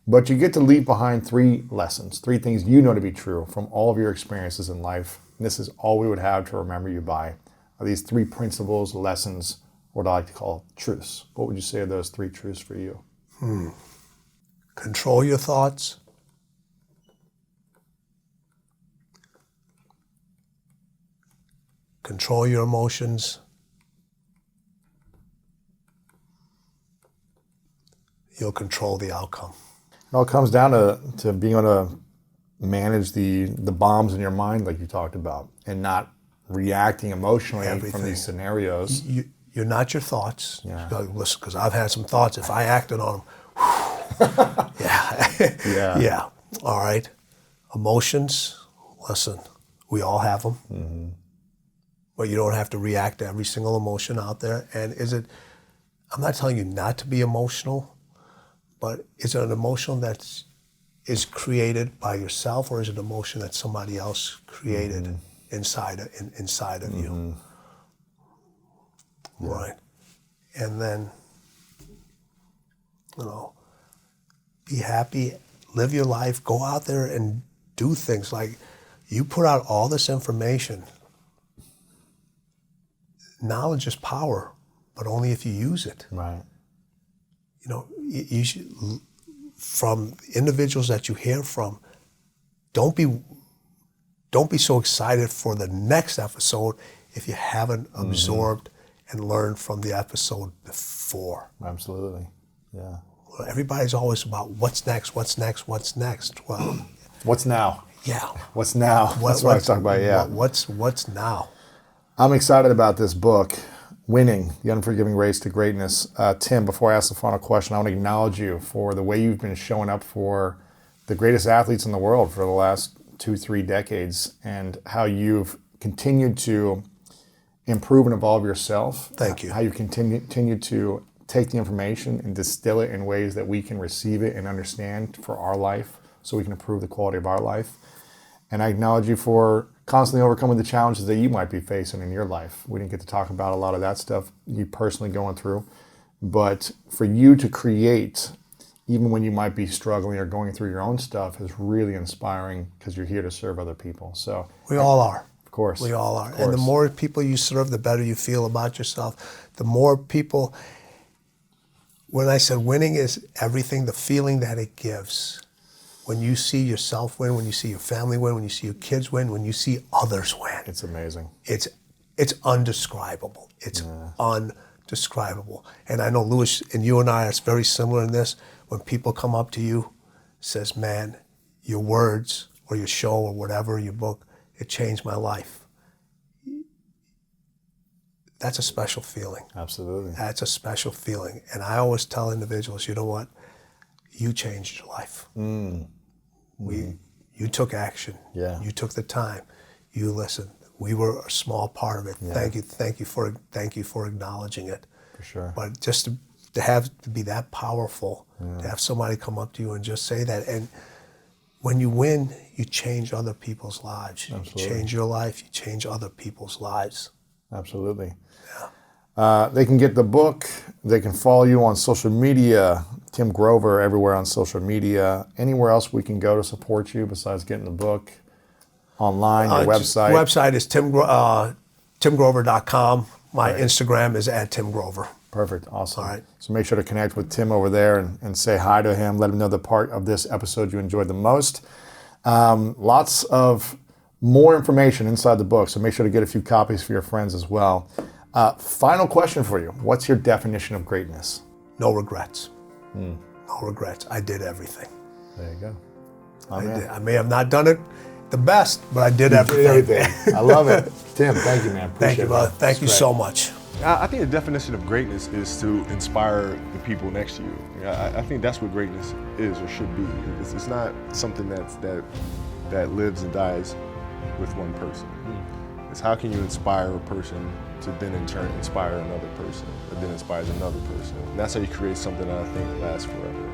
But you get to leave behind 3 lessons, 3 things you know to be true from all of your experiences in life. And this is all we would have to remember you by. Are these 3 principles, lessons, what I like to call truths. What would you say are those 3 truths for you? Control your thoughts. Control your emotions. You'll control the outcome. It all comes down to being able to manage the bombs in your mind, like you talked about, and not reacting emotionally from these scenarios. You're not your thoughts. Yeah. Listen, because I've had some thoughts. If I acted on them, yeah. All right. Emotions, listen, we all have them. But you don't have to react to every single emotion out there. And I'm not telling you not to be emotional, but is it an emotion that is created by yourself, or is it an emotion that somebody else created inside of you? Right. And then, be happy, live your life, go out there and do things. Like, you put out all this information. Knowledge is power, but only if you use it. Right. You should, from individuals that you hear from, don't be so excited for the next episode if you haven't absorbed and learned from the episode before. Absolutely. Yeah. Well, everybody's always about what's next. Well, what's now? Yeah. What's now? That's what I was talking about. Yeah. What's now? I'm excited about this book, Winning, The Unforgiving Race to Greatness. Tim, before I ask the final question, I want to acknowledge you for the way you've been showing up for the greatest athletes in the world for the last 2-3 decades, and how you've continued to improve and evolve yourself. Thank you. How you continue to take the information and distill it in ways that we can receive it and understand for our life, so we can improve the quality of our life. And I acknowledge you for constantly overcoming the challenges that you might be facing in your life. We didn't get to talk about a lot of that stuff you personally going through, but for you to create, even when you might be struggling or going through your own stuff, is really inspiring, because you're here to serve other people. So we all are. Of course. We all are. And the more people you serve, the better you feel about yourself. The more people, when I said winning is everything, the feeling that it gives. When you see yourself win, when you see your family win, when you see your kids win, when you see others win. It's amazing. It's undescribable. It's undescribable. And I know, Louis, and you and I are very similar in this. When people come up to you, says, man, your words or your show or whatever, your book, it changed my life. that's a special feeling. Absolutely. That's a special feeling. And I always tell individuals, you know what? You changed your life. You took action. Yeah. You took the time. You listened. We were a small part of it. Yeah. Thank you for acknowledging it. For sure. But just to be that powerful, to have somebody come up to you and just say that. And when you win, you change other people's lives. Absolutely. You change your life, you change other people's lives. Absolutely. They can get the book. They can follow you on social media. Tim Grover everywhere on social media. Anywhere else we can go to support you besides getting the book? Online, your website? Website is timgrover.com. My Instagram is @TimGrover. Perfect. Awesome. All right. So make sure to connect with Tim over there and say hi to him. Let him know the part of this episode you enjoyed the most. Lots of more information inside the book, so make sure to get a few copies for your friends as well. Final question for you. What's your definition of greatness? No regrets. No regrets. I did everything. There you go. I may have not done it the best, but I did everything. I love it. Tim, thank you, man. Thank you, brother. Thank you so much. I think the definition of greatness is to inspire the people next to you. I think that's what greatness is or should be. It's not something that lives and dies with one person. It's how can you inspire a person to then in turn inspire another person, that then inspires another person. And that's how you create something that I think lasts forever.